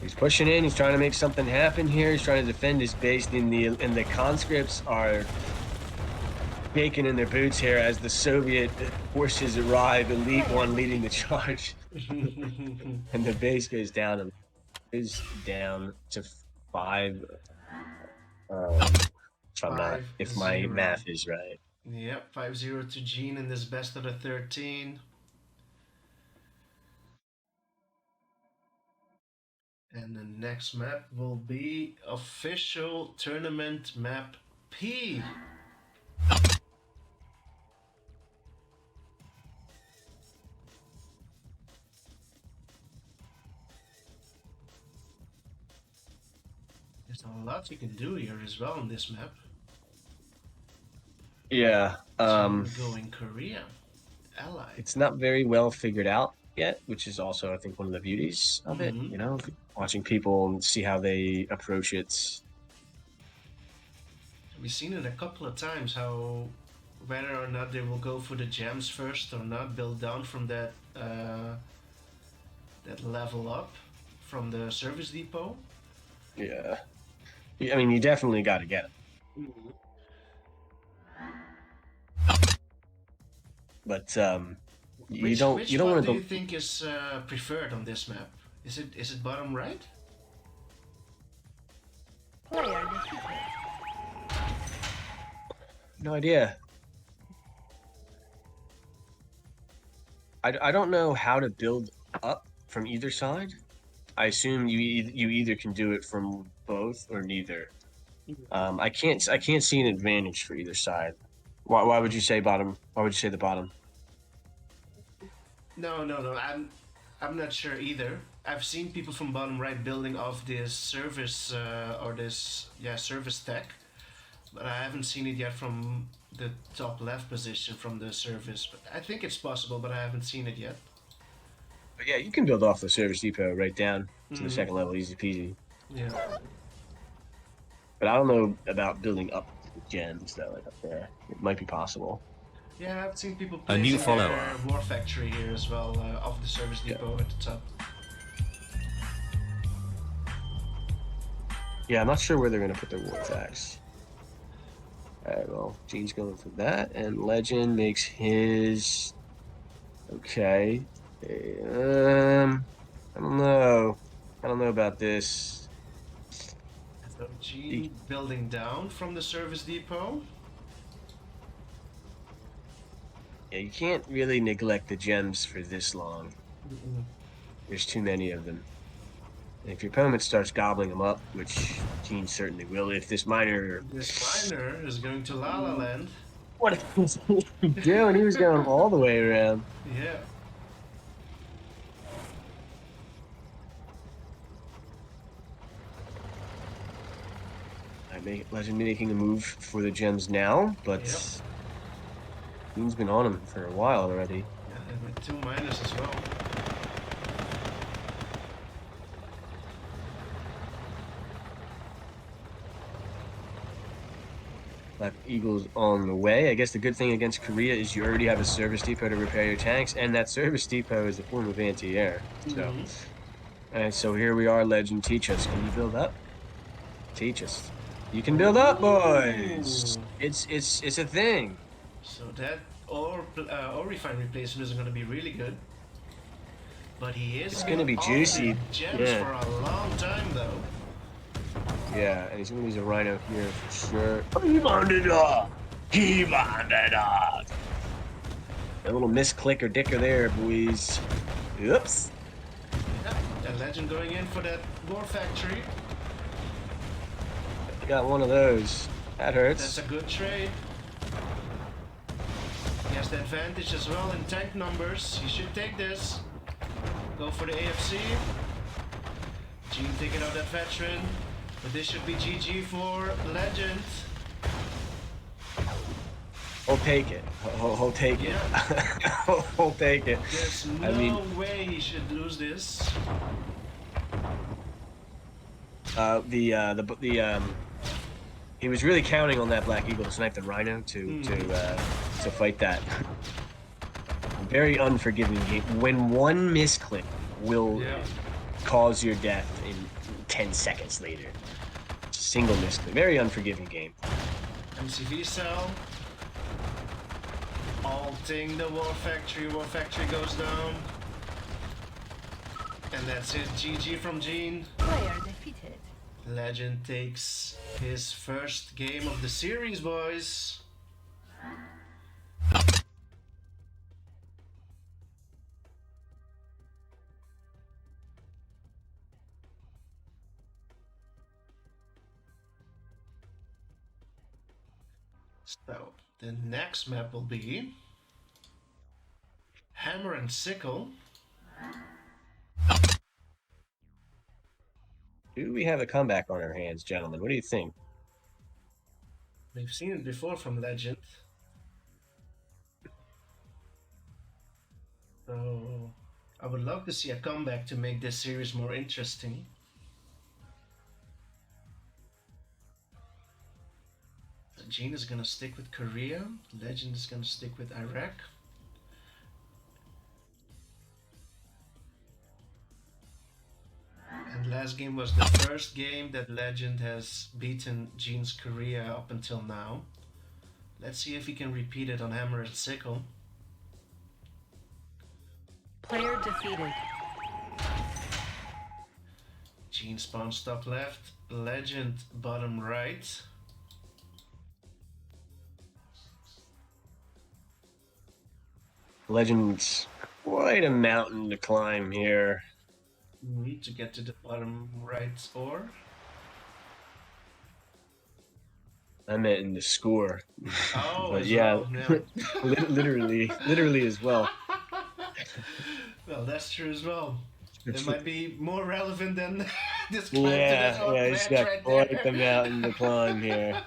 He's pushing in. He's trying to make something happen here. He's trying to defend his base. And the conscripts are shaking in their boots here as the Soviet forces arrive. Elite One leading the charge, and the base goes down. To 5. If my math is right. Yep, 5-0 to Jeen in this best of the 13. And the next map will be official tournament map P. There's a lot you can do here as well on this map. Yeah. So we're going Korea, Ally. It's not very well figured out yet, which is also, I think, one of the beauties of it. Mhm. You know, watching people and see how they approach it. We've seen it a couple of times how whether or not they will go for the gems first or not, build down from that that level up from the service depot. Yeah. I mean, you definitely got to get it. But you don't Which want one to do you think is preferred on this map? Is it bottom right? No idea. I don't know how to build up from either side. I assume you either can do it from both or neither. I can't see an advantage for either side. Why would you say bottom? Why would you say the bottom? No. I'm not sure either. I've seen people from bottom right building off this service or this service tech, but I haven't seen it yet from the top left position from the service. But I think it's possible, but I haven't seen it yet. But yeah, you can build off the service depot right down to the second level, easy peasy. Yeah. But I don't know about building up the gems though, like up there. It might be possible. Yeah, I've seen people A new placing follower. their war factory here as well, off the service depot at the top. Yeah, I'm not sure where they're gonna put their war attacks. Alright, well, Gene's going for that, and Legend makes his. Okay. I don't know. I don't know about this. So Jeen building down from the service depot. Yeah, you can't really neglect the gems for this long. There's too many of them. And if your opponent starts gobbling them up, which Gene certainly will, if this miner... This miner is going to La La Land. What was he doing? He was going all the way around. Yeah. Legend making a move for the gems now, but Yep. Jeen's been on him for a while already. Yeah, and with 2 miners as well. Black Eagle's on the way. I guess the good thing against Korea is you already have a service depot to repair your tanks, and that service depot is a form of anti-air. So, and so here we are, Legend. Teach us. Can you build up? Teach us. You can build up, boys. Ooh. It's a thing. So that or refine replacement is going to be really good. But he is It's gonna be all juicy. the gems Yeah. for a long time though. Yeah, and he's gonna use a rhino here for sure. He wanted up. He wanted up. A little misclicker dicker there, boys. Oops. Yeah, and Legend going in for that war factory. Got one of those. That hurts. That's a good trade. He has the advantage as well in tank numbers. He should take this. Go for the AFC. Jeen taking out that veteran. But this should be GG for Legend. He'll take it. He'll take it. Yeah. He'll take it. There's I mean, no way he should lose this. he was really counting on that Black Eagle to snipe the Rhino to fight that. Very unforgiving game. When one misclick will cause your death in 10 seconds later. Single misclick. Very unforgiving game. MCV cell. Alting the war factory. War factory goes down. And that's it. GG from Jeen. Player defeated. Legend takes his first game of the series, boys. So, the next map will be Hammer and Sickle. Do we have a comeback on our hands, gentlemen? What do you think? We've seen it before from Legend. So, I would love to see a comeback to make this series more interesting. Jeen is gonna stick with Korea. Legend is gonna stick with Iraq. And last game was the first game that Legend has beaten Jeen's Korea up until now. Let's see if he can repeat it on Hammer and Sickle. Player defeated. Jeen spawns top left, Legend bottom right. Legend's quite a mountain to climb here. To get to the bottom right ore. I meant in the score. Oh, but as yeah, well, yeah. literally as well. Well, that's true as well. It might be more relevant than this climb Yeah, to that he's match got right quite there. the mountain to climb here.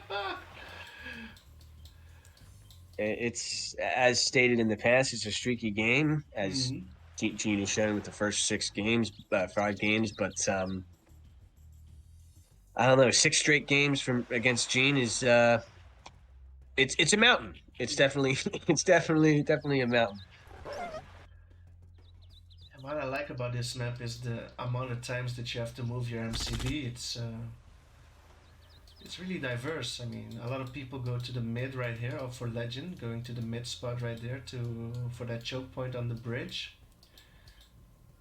It's, as stated in the past, it's a streaky game, as Jeen has shown with the first 5 games. But I don't know, 6 straight games from against Jeen is it's a mountain. It's definitely definitely a mountain. And what I like about this map is the amount of times that you have to move your MCV. It's really diverse. I mean, a lot of people go to the mid right here, or for Legend, going to the mid spot right there for that choke point on the bridge.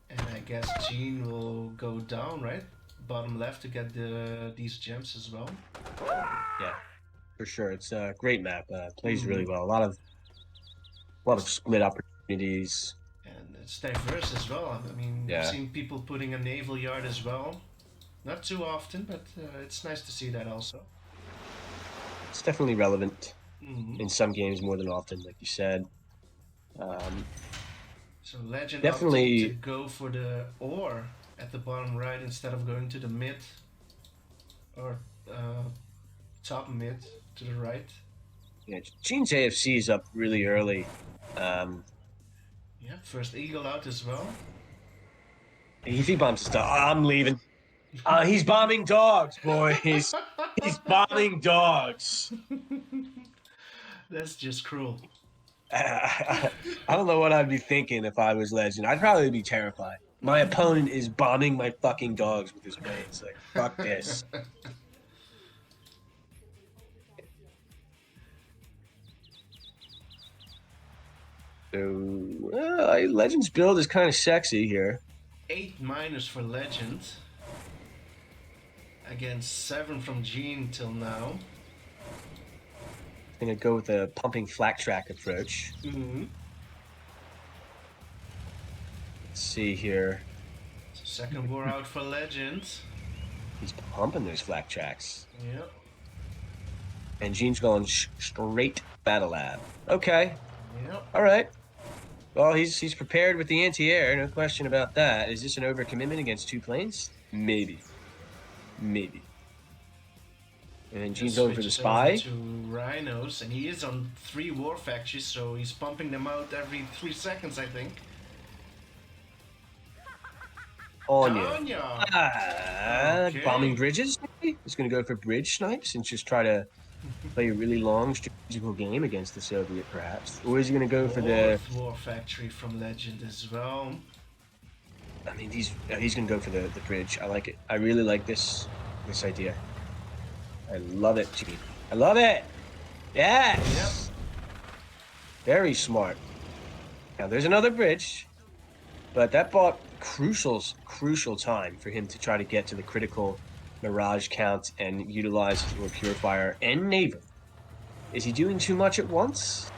And I guess Jeen will go down, right? Bottom left to get these gems as well. Yeah, for sure. It's a great map. Plays really well. A lot of split opportunities. And it's diverse as well. I mean, I've seen people putting a naval yard as well. Not too often, but it's nice to see that also. It's definitely relevant in some games more than often, like you said. So Legend definitely opted to go for the ore at the bottom right instead of going to the mid or top mid to the right. Yeah, Gene's AFC is up really early. Yeah, first eagle out as well. If he bombs the star, I'm leaving. He's bombing dogs, boys. He's bombing dogs. That's just cruel. I don't know what I'd be thinking if I was Legend. I'd probably be terrified. My opponent is bombing my fucking dogs with his waves. Like, fuck this. So, Legend's build is kind of sexy here. 8 minus for Legend. Against 7 from Jeen till now. Gonna go with a pumping flak track approach. Mm-hmm. Let's see here. Second war out for Legend. He's pumping those flak tracks. Yep. And Gene's going straight battle lab. Okay. Yep. All right. Well, he's prepared with the anti-air. No question about that. Is this an overcommitment against 2 planes? Maybe. Maybe. And then Gene's going for the spy. To Rhinos, and he is on 3 war factories, so he's pumping them out every 3 seconds, I think. Anya. Okay. Bombing bridges, maybe? He's going to go for bridge snipes and just try to play a really long strategical game against the Soviet, perhaps. Or is he going to go for the... war factory from Legend as well. I mean, he's going to go for the bridge. I like it. I really like this idea. I love it, Gene. I love it! Yes! Yep. Very smart. Now, there's another bridge, but that bought crucial time for him to try to get to the critical Mirage count and utilize his War Purifier and Naval. Is he doing too much at once?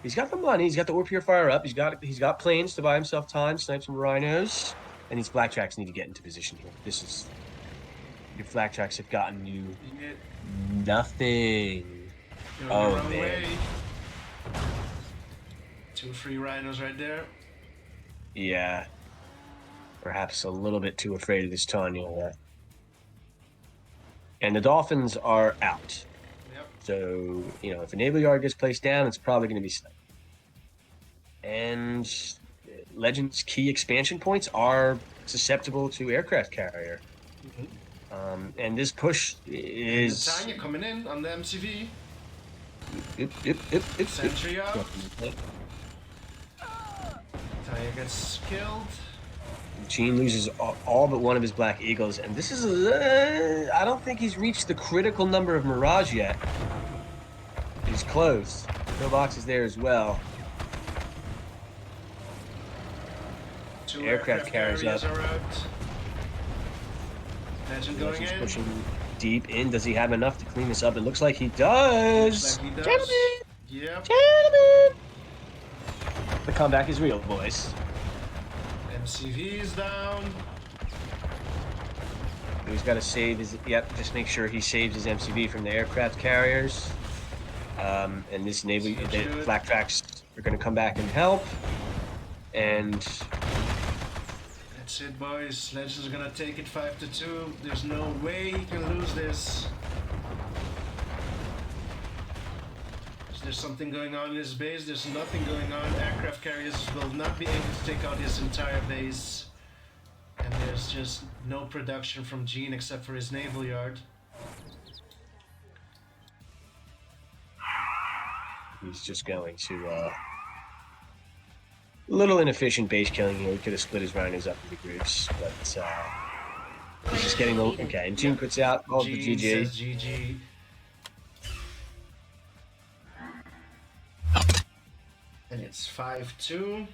He's got the money. He's got the War Purifier up. He's got planes to buy himself time, snipe some Rhinos, and these flak tracks need to get into position here. This is... Your flak tracks have gotten you nothing. Oh, man. Way. 2 free Rhinos right there. Yeah. Perhaps a little bit too afraid of this Tanya. And the Dolphins are out. Yep. So, if a naval yard gets placed down, it's probably going to be sniped. And Legend's key expansion points are susceptible to aircraft carrier. Mm-hmm. And this push is... And Tanya coming in on the MCV. Yep. Sentry up. Tanya gets killed. Jeen loses all but one of his Black Eagles, and this is... I don't think he's reached the critical number of Mirage yet. He's close. Pillbox is there as well. 2 aircraft carriers up. Are out. Legend going in. Pushing deep in. Does he have enough to clean this up? It looks like he does. Gentlemen! Yep. Gentlemen! The comeback is real, boys. MCV is down. He's got to save his... Yep, just make sure he saves his MCV from the aircraft carriers. And this naval... The flak tracks are going to come back and help. And... That's it, boys. Legend's gonna take it 5-2. There's no way he can lose this. Is there something going on in his base? There's nothing going on. Aircraft carriers will not be able to take out his entire base. And there's just no production from Jeen except for his naval yard. He's just going to... little inefficient base killing here. He could have split his Rhinos up into groups, but he's just getting the... Okay, and Jeen puts out all the GG. Says GG. And it's 5-2.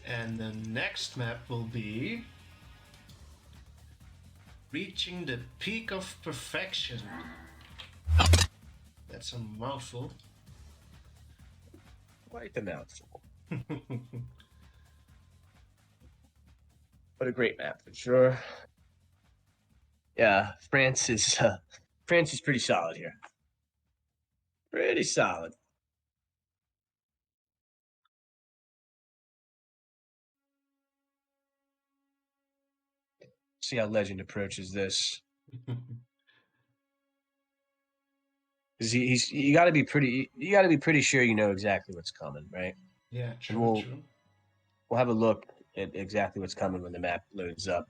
And the next map will be Reaching the Peak of Perfection. That's a mouthful. Quite the mouthful. What a great map, for sure. Yeah, France is pretty solid here. Pretty solid. See how Legend approaches this. Because you got to be pretty sure you know exactly what's coming, right? Yeah, And true, true. we'll have a look at exactly what's coming when the map loads up.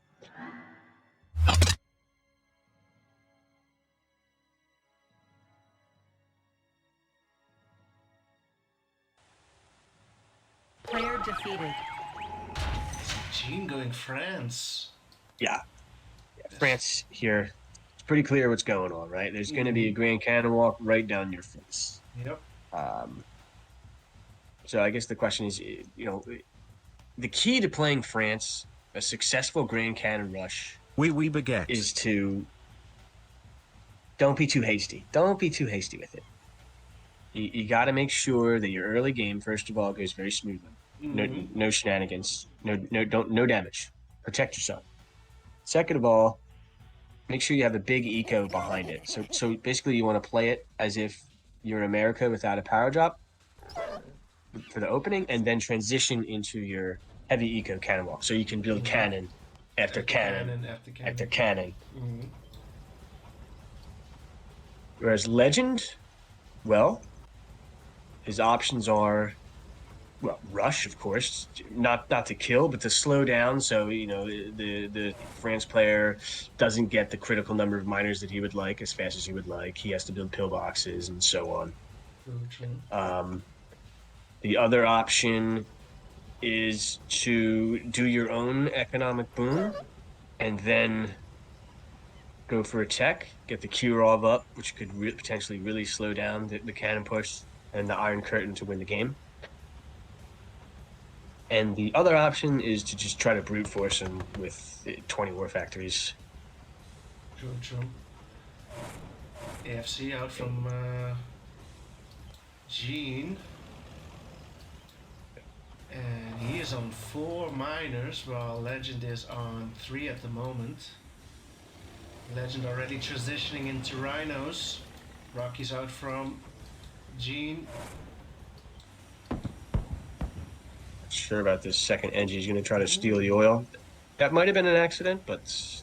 Player defeated. Jeen going France. Yeah. France here. It's pretty clear what's going on, right? There's going to be a Grand Cannon walk right down your face. Yep. So I guess the question is, the key to playing France, a successful Grand Cannon rush, we beget, is to don't be too hasty. Don't be too hasty with it. You got to make sure that your early game, first of all, goes very smoothly. No shenanigans. No damage. Protect yourself. Second of all, make sure you have a big eco behind it. So basically, you want to play it as if you're in America without a power drop for the opening, and then transition into your heavy eco cannon walk, so you can build cannon after cannon after cannon. Whereas Legend, well, his options are, well, rush, of course, not to kill, but to slow down. So the France player doesn't get the critical number of miners that he would like as fast as he would like. He has to build pillboxes and so on. The other option is to do your own economic boom and then go for a tech, get the Q-Rov up, which could potentially really slow down the cannon push and the Iron Curtain to win the game. And the other option is to just try to brute force him with 20 war factories. True. AFC out from Jeen. And he is on 4 miners, while Legend is on 3 at the moment. Legend already transitioning into rhinos. Rocky's out from Jeen. Sure about this second engine. He's going to try to steal the oil. That might have been an accident, but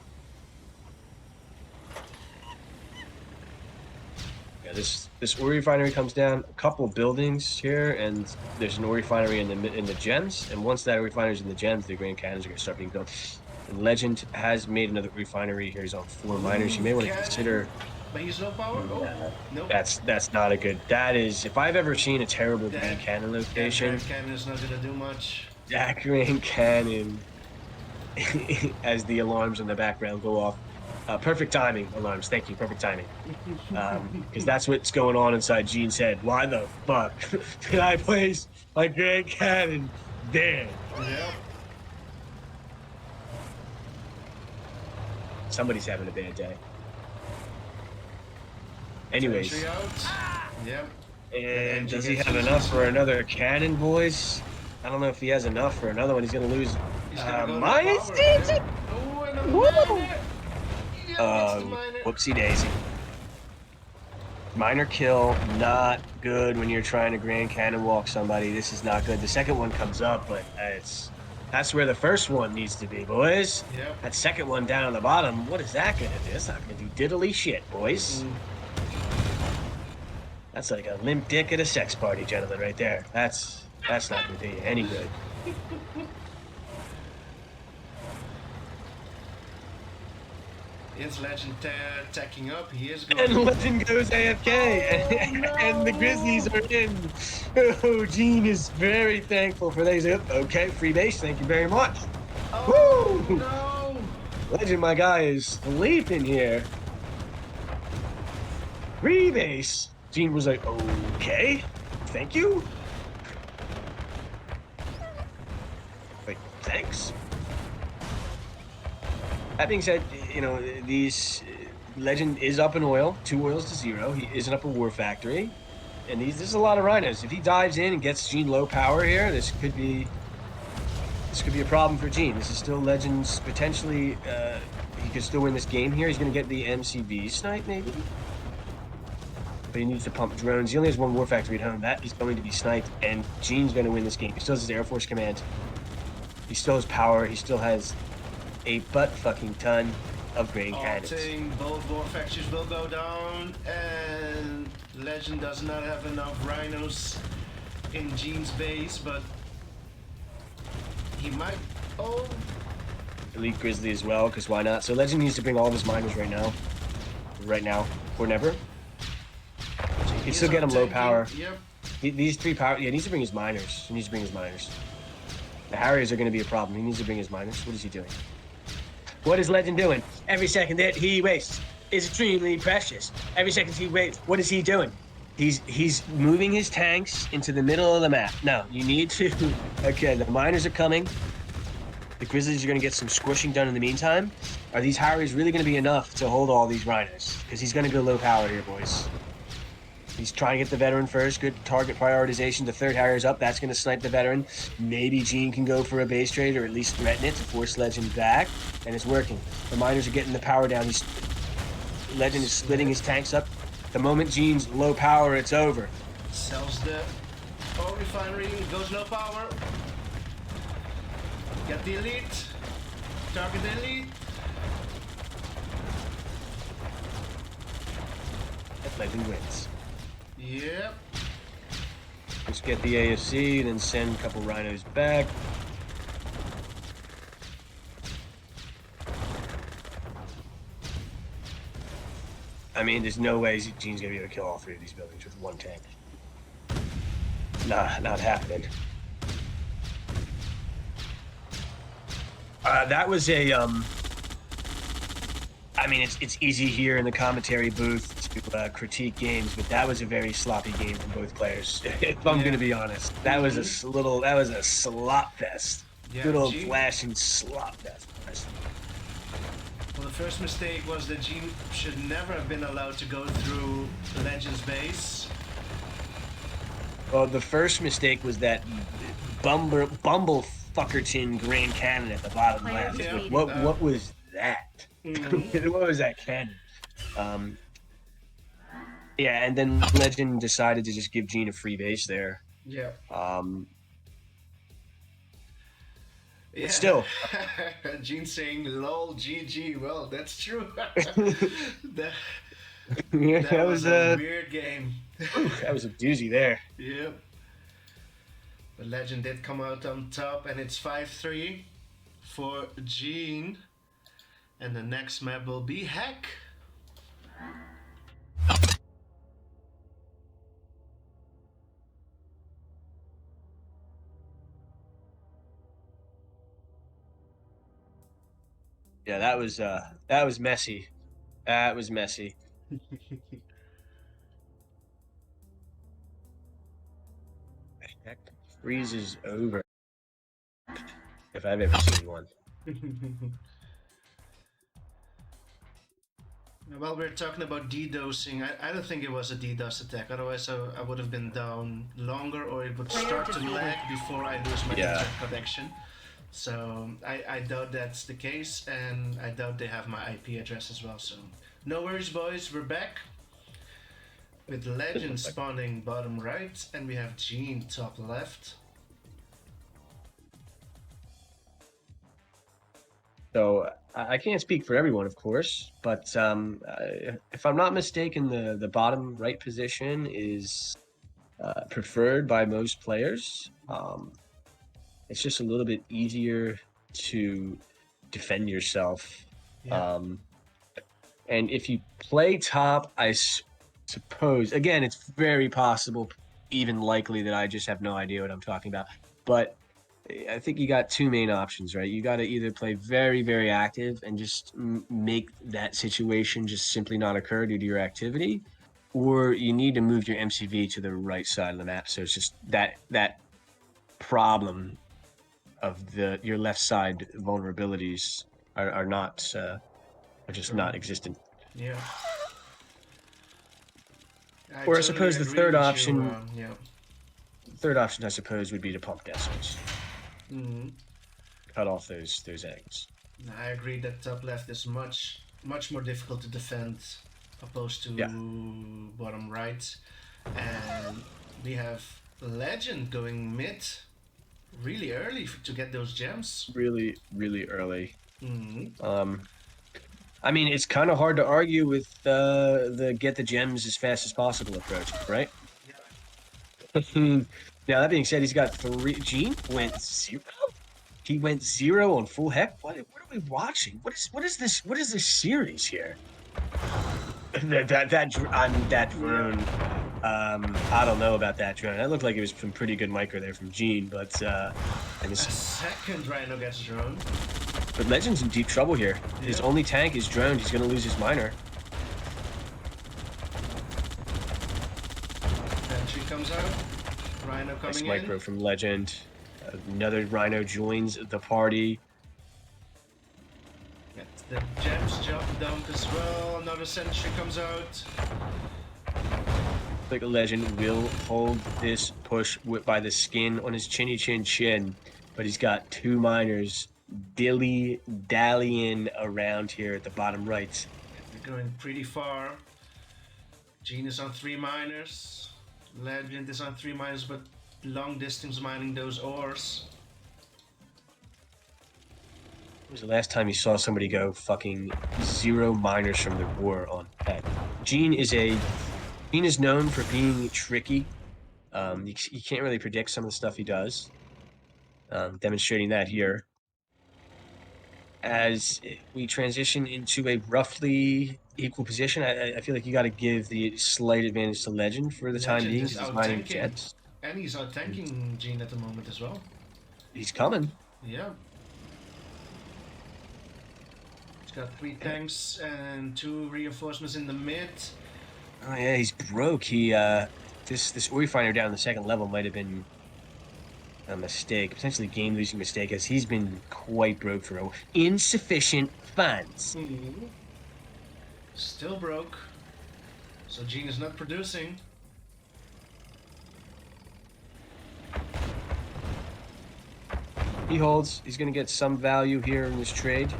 yeah, this ore refinery comes down a couple buildings here, and there's an ore refinery in the gems. And once that refinery's in the gems, the Grand Cannons are going to start being built. And Legend has made another refinery here. He's on 4 miners. You may want to consider. But he's low power. Nope. That's not a good. That is, if I've ever seen a terrible Grand Cannon location, Grand Cannon is not gonna do much. That Grand Cannon, as the alarms in the background go off. Perfect timing, alarms. Thank you. Perfect timing. Because that's what's going on inside Jeen's head. Why the fuck did I place my Grand Cannon there? Yep. Somebody's having a bad day. Anyways. Yep. And does he have enough for another cannon, boys? I don't know if he has enough for another one. He's going to lose. Minus dancing! Whoopsie daisy. Minor kill, not good when you're trying to Grand Cannon walk somebody. This is not good. The second one comes up, but that's where the first one needs to be, boys. Yep. That second one down on the bottom, what is that going to do? It's not going to do diddly shit, boys. That's like a limp dick at a sex party, gentlemen, right there. That's not going to do you any good. Is Legend tacking up? He is going. And Legend goes AFK, and the Grizzlies are in. Oh, Jeen is very thankful for that. He's like, okay, free base, thank you very much. Oh, woo! No! Legend, my guy, is sleeping here. Free base. Jeen was like, okay, thank you. Like, thanks. That being said, these Legend is up in oil, 2 oils to 0. He isn't up a war factory, and this is a lot of rhinos. If he dives in and gets Jeen low power here, this could be a problem for Jeen. This is still Legend's potentially. He could still win this game here. He's going to get the MCV snipe maybe, but he needs to pump drones. He only has 1 war factory at home. That is going to be sniped, and Jeen's going to win this game. He still has his Air Force command. He still has power. He still has a butt fucking ton of grain cannons. Alting, both war factions will go down, and Legend does not have enough rhinos in Jeen's base, but he might. Oh, Elite Grizzly as well, because why not? So Legend needs to bring all of his miners right now. Right now, or never. So you can still get him low power. Yep. These 3 power. Yeah, he needs to bring his miners. He needs to bring his miners. The Harriers are going to be a problem. He needs to bring his miners. What is he doing? What is Legend doing? Every second that he wastes is extremely precious. Every second he wastes, what is he doing? He's moving his tanks into the middle of the map. No, you need to. Okay, the miners are coming. The Grizzlies are going to get some squishing done in the meantime. Are these Harriers really going to be enough to hold all these rhinos? Because he's going to go low power here, boys. He's trying to get the veteran first. Good target prioritization. The 3rd Harrier's up. That's going to snipe the veteran. Maybe Jeen can go for a base trade or at least threaten it to force Legend back. And it's working. The miners are getting the power down. Legend is splitting his tanks up. The moment Jeen's low power, it's over. Sells the refinery, goes low power. Get the elite. Target the elite. Legend wins. Yep. Just get the AFC, then send a couple rhinos back. I mean, there's no way Jeen's gonna be able to kill all 3 of these buildings with 1 tank. Nah, not happening. That was a I mean, it's easy here in the commentary booth to critique games, but that was a very sloppy game from both players. If I'm gonna be honest, that was a slop fest. Yeah, Good old Jeen. flashing slop fest. Well, the first mistake was that Jeen should never have been allowed to go through Legend's base. Well, the first mistake was that Bumble Fuckerton Grand Cannon at the bottom left. Yeah. What was that? What was that cannon? Yeah, and then Legend decided to just give Jeen a free base there. Yeah. Yeah. Still. Jeen saying lol GG. Well, that's true. that was a weird game. That was a doozy there. Yep. But Legend did come out on top, and it's 5-3 for Jeen. And the next map will be Heck. Yeah, that was messy. That was messy. Heck, freeze is over. If I've ever seen one. While we're talking about DDoSing, I don't think it was a DDoS attack. Otherwise, I would have been down longer, or it would start to lag before I lose my internet connection. So I doubt that's the case, and I doubt they have my IP address as well. So no worries, boys. We're back with Legend spawning bottom right, and we have Jeen top left. So I can't speak for everyone, of course, but if I'm not mistaken, the bottom right position is preferred by most players. It's just a little bit easier to defend yourself. Yeah. And if you play top, I suppose, again, it's very possible, even likely, that I just have no idea what I'm talking about. But I think you got 2 main options, right? You got to either play very, very active and just make that situation just simply not occur due to your activity, or you need to move your MCV to the right side of the map. So it's just that problem of your left side vulnerabilities are just not existent. Yeah. Or I suppose the third option, yeah. third option, I suppose, would be to pump decimals. Mm-hmm. Cut off those eggs. I agree that top left is much more difficult to defend opposed to bottom right. And we have Legend going mid really early to get those gems. Really, really early. I mean, it's kind of hard to argue with the get the gems as fast as possible approach, right? Now, that being said, he's got 3. Jeen went 0. He went 0 on full heck. What are we watching? What is this? What is this series here? that drone. I don't know about that drone. That looked like it was some pretty good micro there from Jeen, but A second Rhino gets droned. But Legend's in deep trouble here. His only tank is droned. He's going to lose his miner. Sentry comes out. Rhino coming Nice in. micro from Legend. Another Rhino joins the party. Get the gems jump dumped as well. Another sentry comes out. Like a Legend will hold this push by the skin on his chinny chin chin, but he's got 2 miners dilly-dallying around here at the bottom right. We're going pretty far. Jeen is on 3 miners. Legend is on 3 miners, but long distance mining those ores. When was the last time you saw somebody go fucking 0 miners from the war on heck? Jeen is known for being tricky. You can't really predict some of the stuff he does. Demonstrating that here. As we transition into a roughly equal position, I feel like you got to give the slight advantage to Legend for the time being because he's mining jets. And he's out tanking Jeen at the moment as well. He's coming. Yeah. He's got 3 tanks and 2 reinforcements in the mid. Oh yeah, he's broke. He this ore refiner down the 2nd level might have been a mistake, potentially game-losing mistake, as he's been quite broke for insufficient funds. Still broke. So Jeen is not producing. He holds. He's going to get some value here in this trade.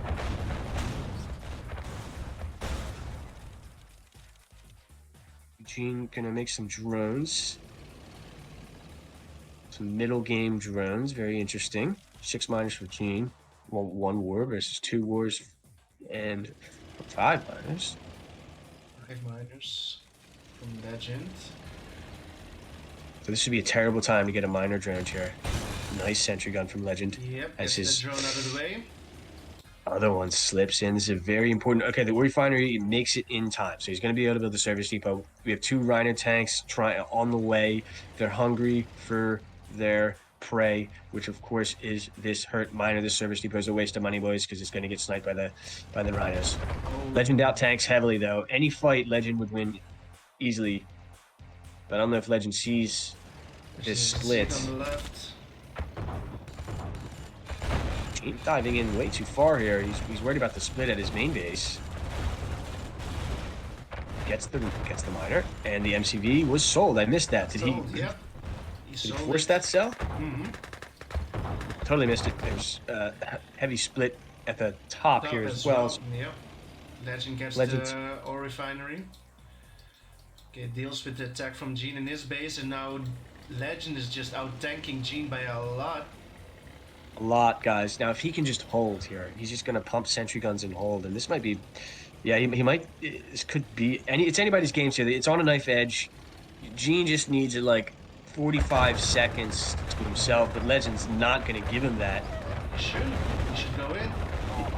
Jeen going to make some drones. Some middle game drones. Very interesting. 6 miners for Jeen. 1 war versus 2 wars and 5 miners. 5 miners from Legend. So this should be a terrible time to get a miner drone here. Nice sentry gun from Legend. Yep, as gets his the drone out of the way. other one slips in. This is a very important. Okay, the ore refinery makes it in time, so he's going to be able to build the service depot. We have 2 Rhino tanks on the way. They're hungry for their prey, which of course is this hurt miner. This service depot is a waste of money, boys, because it's going to get sniped by the Rhinos. Legend out tanks heavily though. Any fight, Legend would win easily. But I don't know if Legend sees this split. On the left. He's diving in way too far here. He's worried about the split at his main base. Gets the miner, and the MCV was sold. I missed that. Did he? Yep. Did he force that sell? Mm-hmm. Totally missed it. There's a heavy split at the top here as well. Yep. Legend gets the ore refinery. Okay, deals with the attack from Jeen in his base, and now Legend is just out tanking Jeen by a lot. A lot, guys. Now, if he can just hold here, he's just going to pump sentry guns and hold. And this might be, yeah, he might. This could be it's anybody's game here. It's on a knife edge. Jeen just needs it like 45 seconds to himself, but Legend's not going to give him that. He should go in.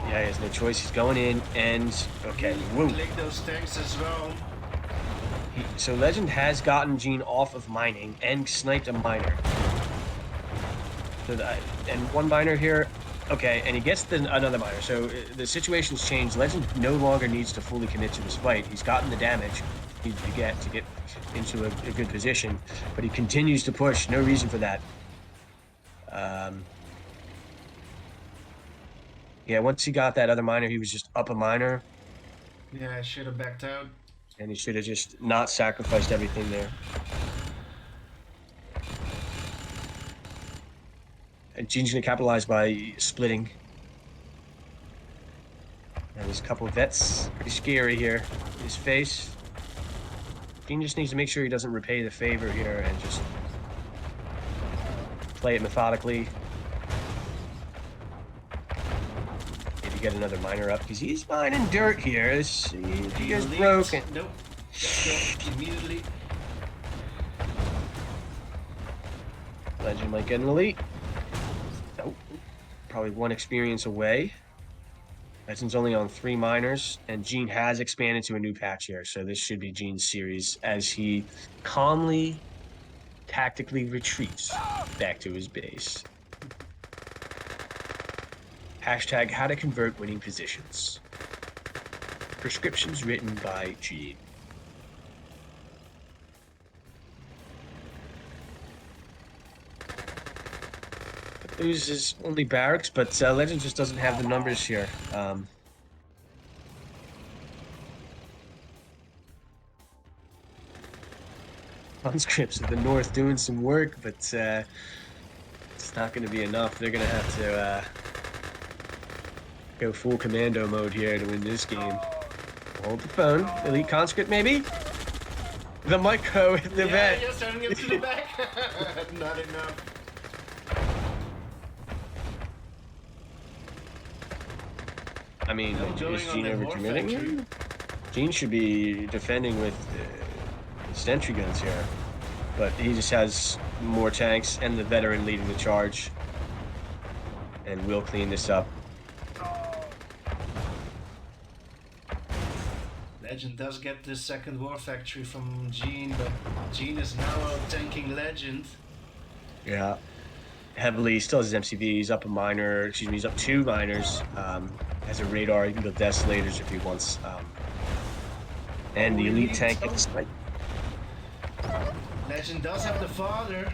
Yeah, he has no choice. He's going in, and okay, woo. Click those tanks as well. So Legend has gotten Jeen off of mining and sniped a miner. So and 1 miner here, okay, and he gets another miner. So the situation's changed. Legend no longer needs to fully commit to this fight. He's gotten the damage he needs to get into a good position, but he continues to push. No reason for that. Yeah, once he got that other miner, he was just up a miner. Yeah, I should have backed out. And he should have just not sacrificed everything there. And Jeen's going to capitalize by splitting. And there's a couple of vets. Pretty scary here. His face. Jeen just needs to make sure he doesn't repay the favor here and just play it methodically. Here he get another miner up because he's mining dirt here. He is Elite. broken. Nope. Let's go immediately. Legend might get an elite. Nope. Probably 1 experience away. Legend's only on 3 miners, and Jeen has expanded to a new patch here, so this should be Jeen's series as he calmly, tactically retreats back to his base. Hashtag how to convert winning positions. Prescriptions written by Jeen. Loses only barracks, but Legend just doesn't have the numbers here. Conscripts of the North doing some work, but it's not going to be enough. They're going to have to go full commando mode here to win this game. Hold the phone. Elite conscript, maybe? The micro with the vet. Yeah, turning it to the back. Not enough. I mean, No is going on Jeen the war overcommitting factory. him? Jeen should be defending with sentry guns here, but he just has more tanks and the veteran leading the charge, and we'll clean this up. Legend does get the second war factory from Jeen, but Jeen is now tanking Legend. Yeah, heavily. Still has his MCV. He's up a miner. Excuse me. He's up 2 miners. Has a radar. He can build desolators if he wants. And the elite tank gets like. Legend does have the father.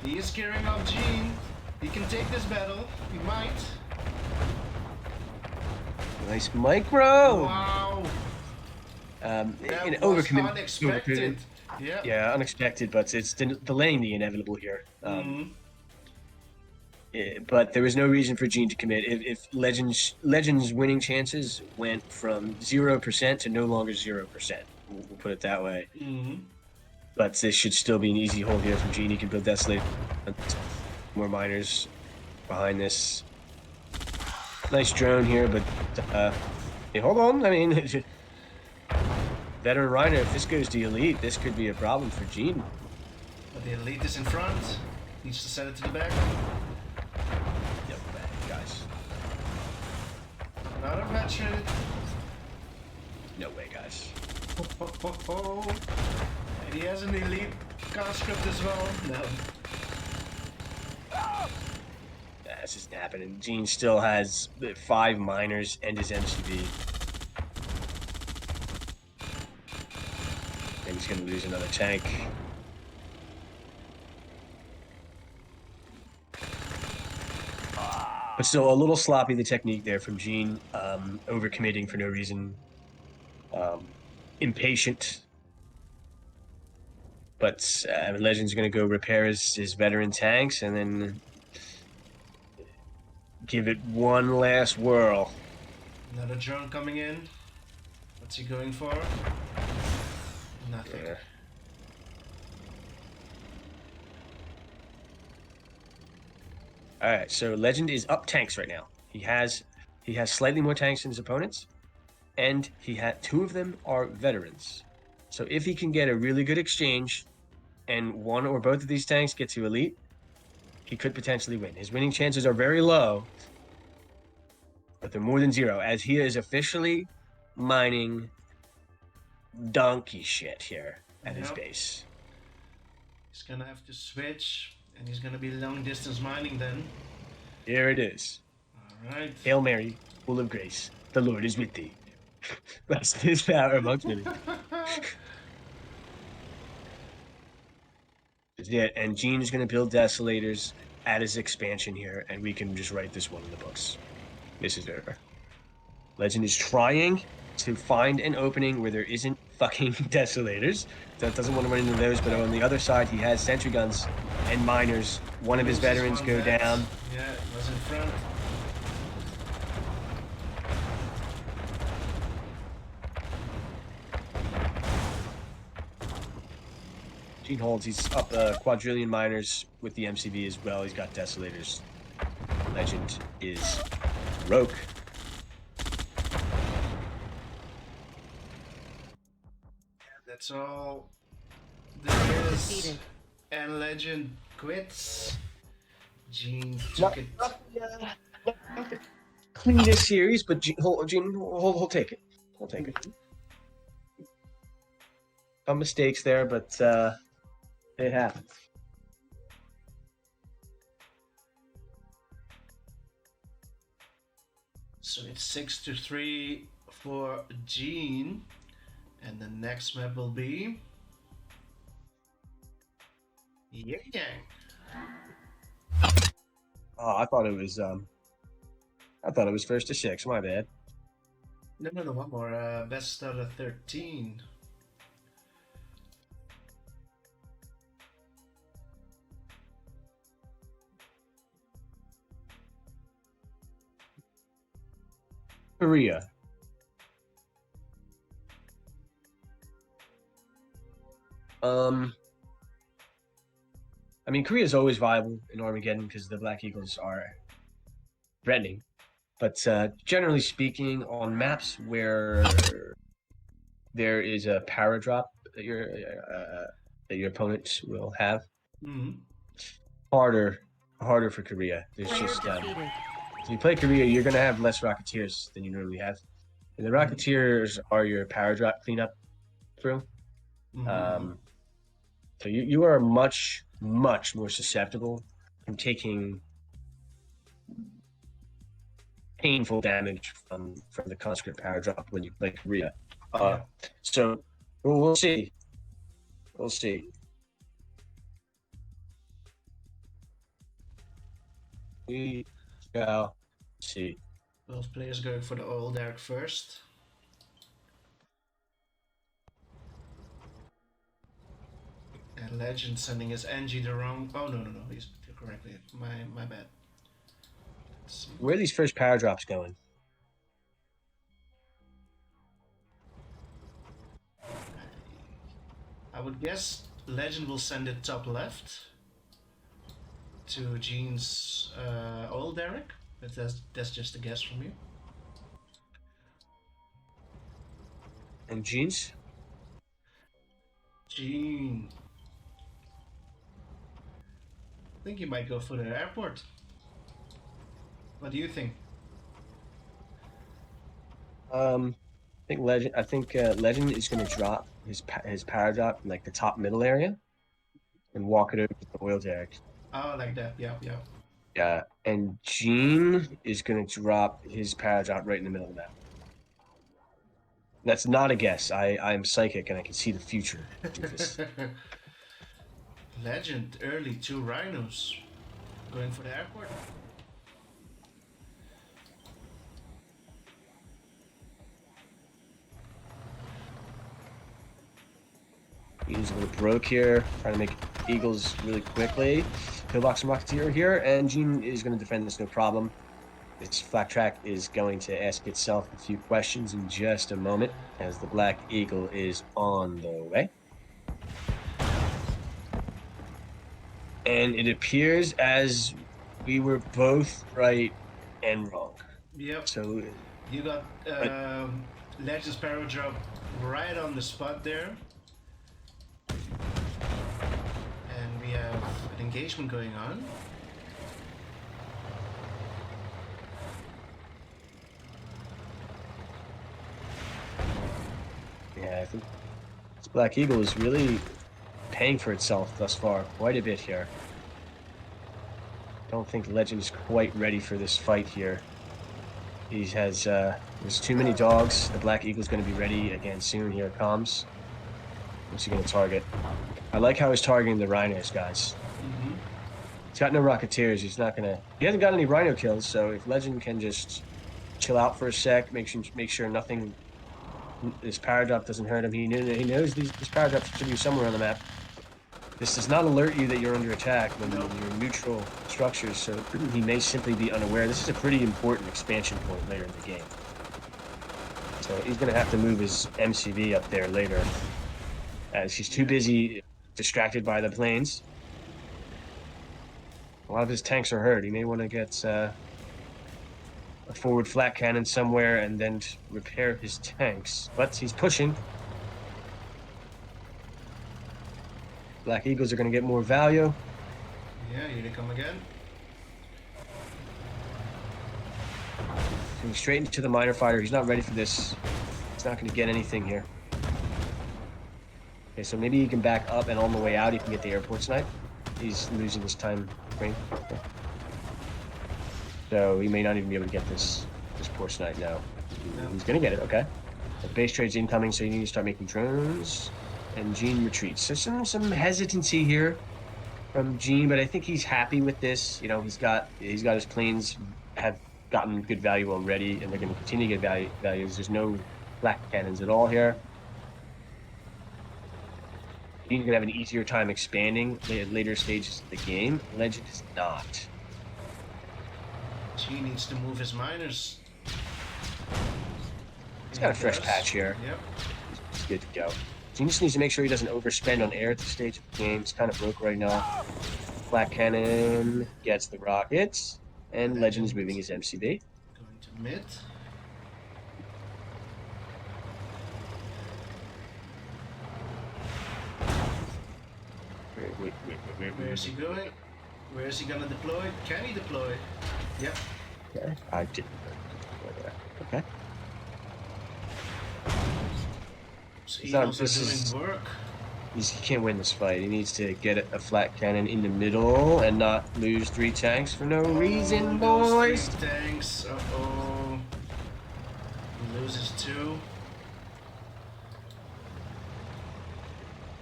He is carrying off Jeen. He can take this battle. He might. Nice micro. Wow. That was Overcommit. unexpected. Yeah. Yeah, unexpected, but it's delaying the inevitable here. But there was no reason for Jeen to commit. If Legend's winning chances went from 0% to no longer 0%, we'll put it that way. But this should still be an easy hold here from Jeen. He can build Desolate. More miners behind this. Nice drone here, but hey, hold on. I mean, veteran Reiner, if this goes to elite, this could be a problem for Jeen. But the elite is in front. Needs to send it to the back. No way, guys. Another veteran. No way, guys. And he has an elite conscript as well. No. This isn't happening. Jeen still has 5 miners and his MCV. And he's going to lose another tank. But still a little sloppy, the technique there from Jeen. Overcommitting for no reason. Impatient. But Legend's going to go repair his veteran tanks and then give it one last whirl. Another drone coming in. What's he going for? Nothing. Yeah. All right, so Legend is up tanks right now. He has slightly more tanks than his opponents, and he had 2 of them are veterans. So if he can get a really good exchange, and 1 or both of these tanks get to elite, he could potentially win. His winning chances are very low, but they're more than 0, as he is officially mining donkey shit here at his base. He's gonna have to switch, and he's gonna be long distance mining then. Here it is. Alright. Hail Mary, full of grace, the Lord is with thee. That's his power amongst many. Yeah, and Jeen is going to build Desolators at his expansion here, and we can just write this one in the books. This is over. Legend is trying to find an opening where there isn't fucking Desolators. That doesn't want to run into those, but on the other side, he has sentry guns and miners. One of his veterans go down. Yeah, it was in front. Jeen holds. He's up quadrillion miners with the MCV as well. He's got Desolators. Legend is broke. That's all Player there is. defeated. And Legend quits. Jeen Not, took it. not the cleanest series, but he'll take it. He'll take it. Some mistakes there, but it happens. So it's 6-3 for Jeen. And the next map will be Yin Yang. Oh, I thought it was first to 6. My bad. No, one more. Best out of 13. Korea. I mean, Korea is always viable in Armageddon because the Black Eagles are threatening. But generally speaking, on maps where there is a power drop that your opponents will have, harder for Korea. There's Player just defeated. if you play Korea, you're gonna have less Rocketeers than you normally have, and the Rocketeers are your power drop cleanup crew. So you are much more susceptible from taking painful damage from the conscript power drop when you play Korea. So we'll see. We'll see. We shall see. Both players going for the oil derrick first. And Legend sending his NG the wrong. Oh no, he's correctly. My bad. Where are these first power drops going? I would guess Legend will send it top left to Jeen's oil derrick, but that's just a guess from you. And Jeans? Jeen. I think he might go for the airport. What do you think? I think Legend is going to drop his power drop in like the top middle area and walk it over to the oil derrick. Oh, like that. Yeah. Yeah, and Jeen is going to drop his power drop right in the middle of the map. That's not a guess. I'm psychic and I can see the future. Legend early 2 rhinos going for the airport. He's a little broke here, trying to make Eagles really quickly. Pillbox and Rocketeer here, and Jeen is going to defend this no problem. This flak track is going to ask itself a few questions in just a moment as the Black Eagle is on the way. And it appears as we were both right and wrong. Yep. So you got Legend's power drop right on the spot there. And we have an engagement going on. yeah, I think this Black Eagle is really paying for itself thus far quite a bit here. Don't think Legend is quite ready for this fight here. He has there's too many dogs. The Black Eagle's going to be ready again soon. Here it comes. What's he going to target? I like how he's targeting the rhinos, guys. He's got no Rocketeers. He hasn't got any rhino kills. So if Legend can just chill out for a sec, make sure nothing, this power drop doesn't hurt him. He knows this power drop should be somewhere on the map. This does not alert you that you're under attack when you're in neutral structures, so he may simply be unaware. This is a pretty important expansion point later in the game. So he's going to have to move his MCV up there later, as he's too busy distracted by the planes. A lot of his tanks are hurt. He may want to get a forward flat cannon somewhere and then repair his tanks. But he's pushing. Black Eagles are going to get more value. Yeah, here they come again. Going straight into the miner fighter. He's not ready for this. He's not going to get anything here. Okay, so maybe he can back up, and on the way out, he can get the airport snipe. He's losing his time frame. Okay. So he may not even be able to get this poor snipe now. He's going to get it, okay. The base trade's incoming, so you need to start making drones. And Jeen retreats. So some hesitancy here from Jeen, but I think he's happy with this. You know, he's got his planes have gotten good value already, and they're going to continue to get values. There's no black cannons at all here. Jeen's going to have an easier time expanding at later stages of the game. Legend is not. He needs to move his miners. He's got a fresh patch here. Yep. He's good to go. Jeen just needs to make sure he doesn't overspend on air at this stage of the game. He's kind of broke right now. Black Cannon gets the rockets, and Legend is moving his MCB. Going to mid. Where is he going? Where is he gonna deploy? Can he deploy? Yep. Okay, I didn't deploy there. Okay. So He's not- Eagles this are is- doing work. He can't win this fight. He needs to get a flat cannon in the middle and not lose 3 tanks for no reason, those boys. 3 tanks. Uh-oh. He loses 2.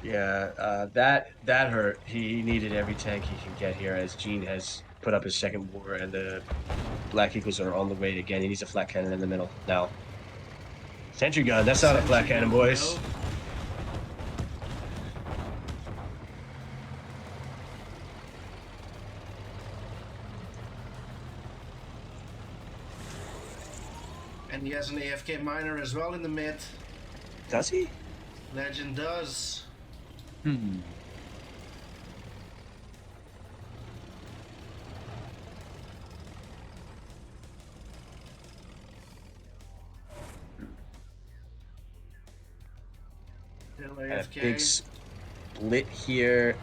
Yeah, that hurt. He needed every tank he can get here as Jeen has put up his second war and the Black Eagles are on the way again. He needs a flat cannon in the middle now. Sentry gun, that's not a flat cannon, boys. No. And he has an AFK miner as well in the mid. Does he? Legend does. Hmm. Still And a AFK. big split here.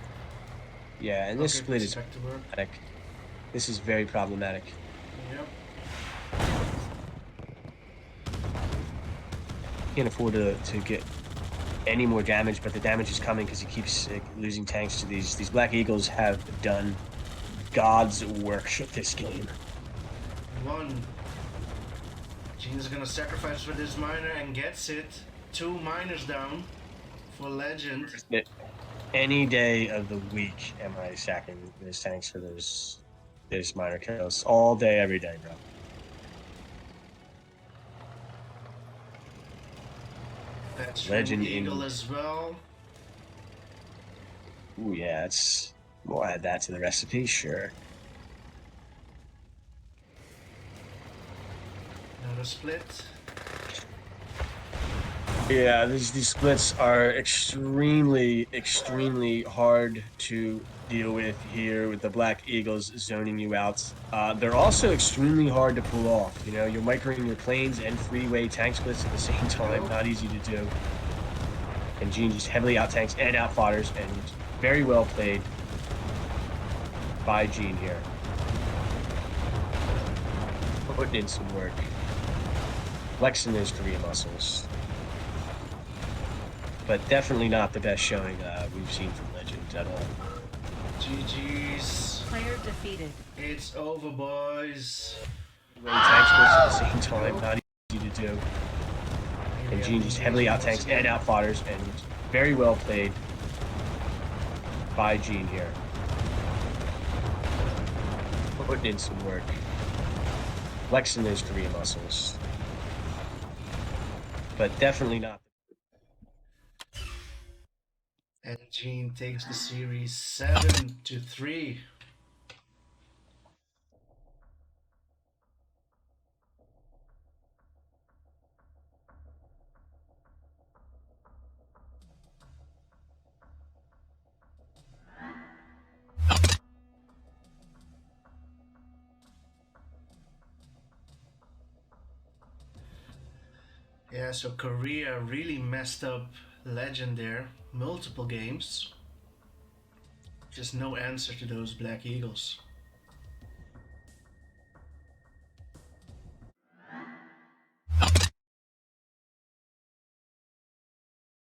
Yeah, and this Okay, split is back to work. problematic. This is very problematic. Yep. Can't afford to get any more damage, but the damage is coming because he keeps losing tanks to these Black Eagles have done God's work this game. 1. Jeen is gonna sacrifice for this miner and gets it. 2 miners down for Legend. Any day of the week am I sacking those tanks for those minor kills. All day, every day, bro. That's Legend Eagle in- as well. Ooh, yeah, we'll add that to the recipe, sure. Another split. Yeah, these splits are extremely hard to deal with here with the Black Eagles zoning you out. They're also extremely hard to pull off. You know, you're microing your planes and freeway tank splits at the same time. Not easy to do. And Jeen just heavily out tanks and out fodders, and very well played by Jeen here. Putting in some work. Flexing those Korean muscles. But definitely not the best showing we've seen from Legend at all. GG's. Player defeated. It's over, boys. Tank splits at the same time, not easy to do. And Jeen just heavily out tanks and out fodders, and very well played by Jeen here. Putting in some work. Flexing those Korean muscles. But definitely not. And Jeen takes the series 7-3. Yeah, so Korea really messed up Legend there. Multiple games. just no answer to those Black Eagles.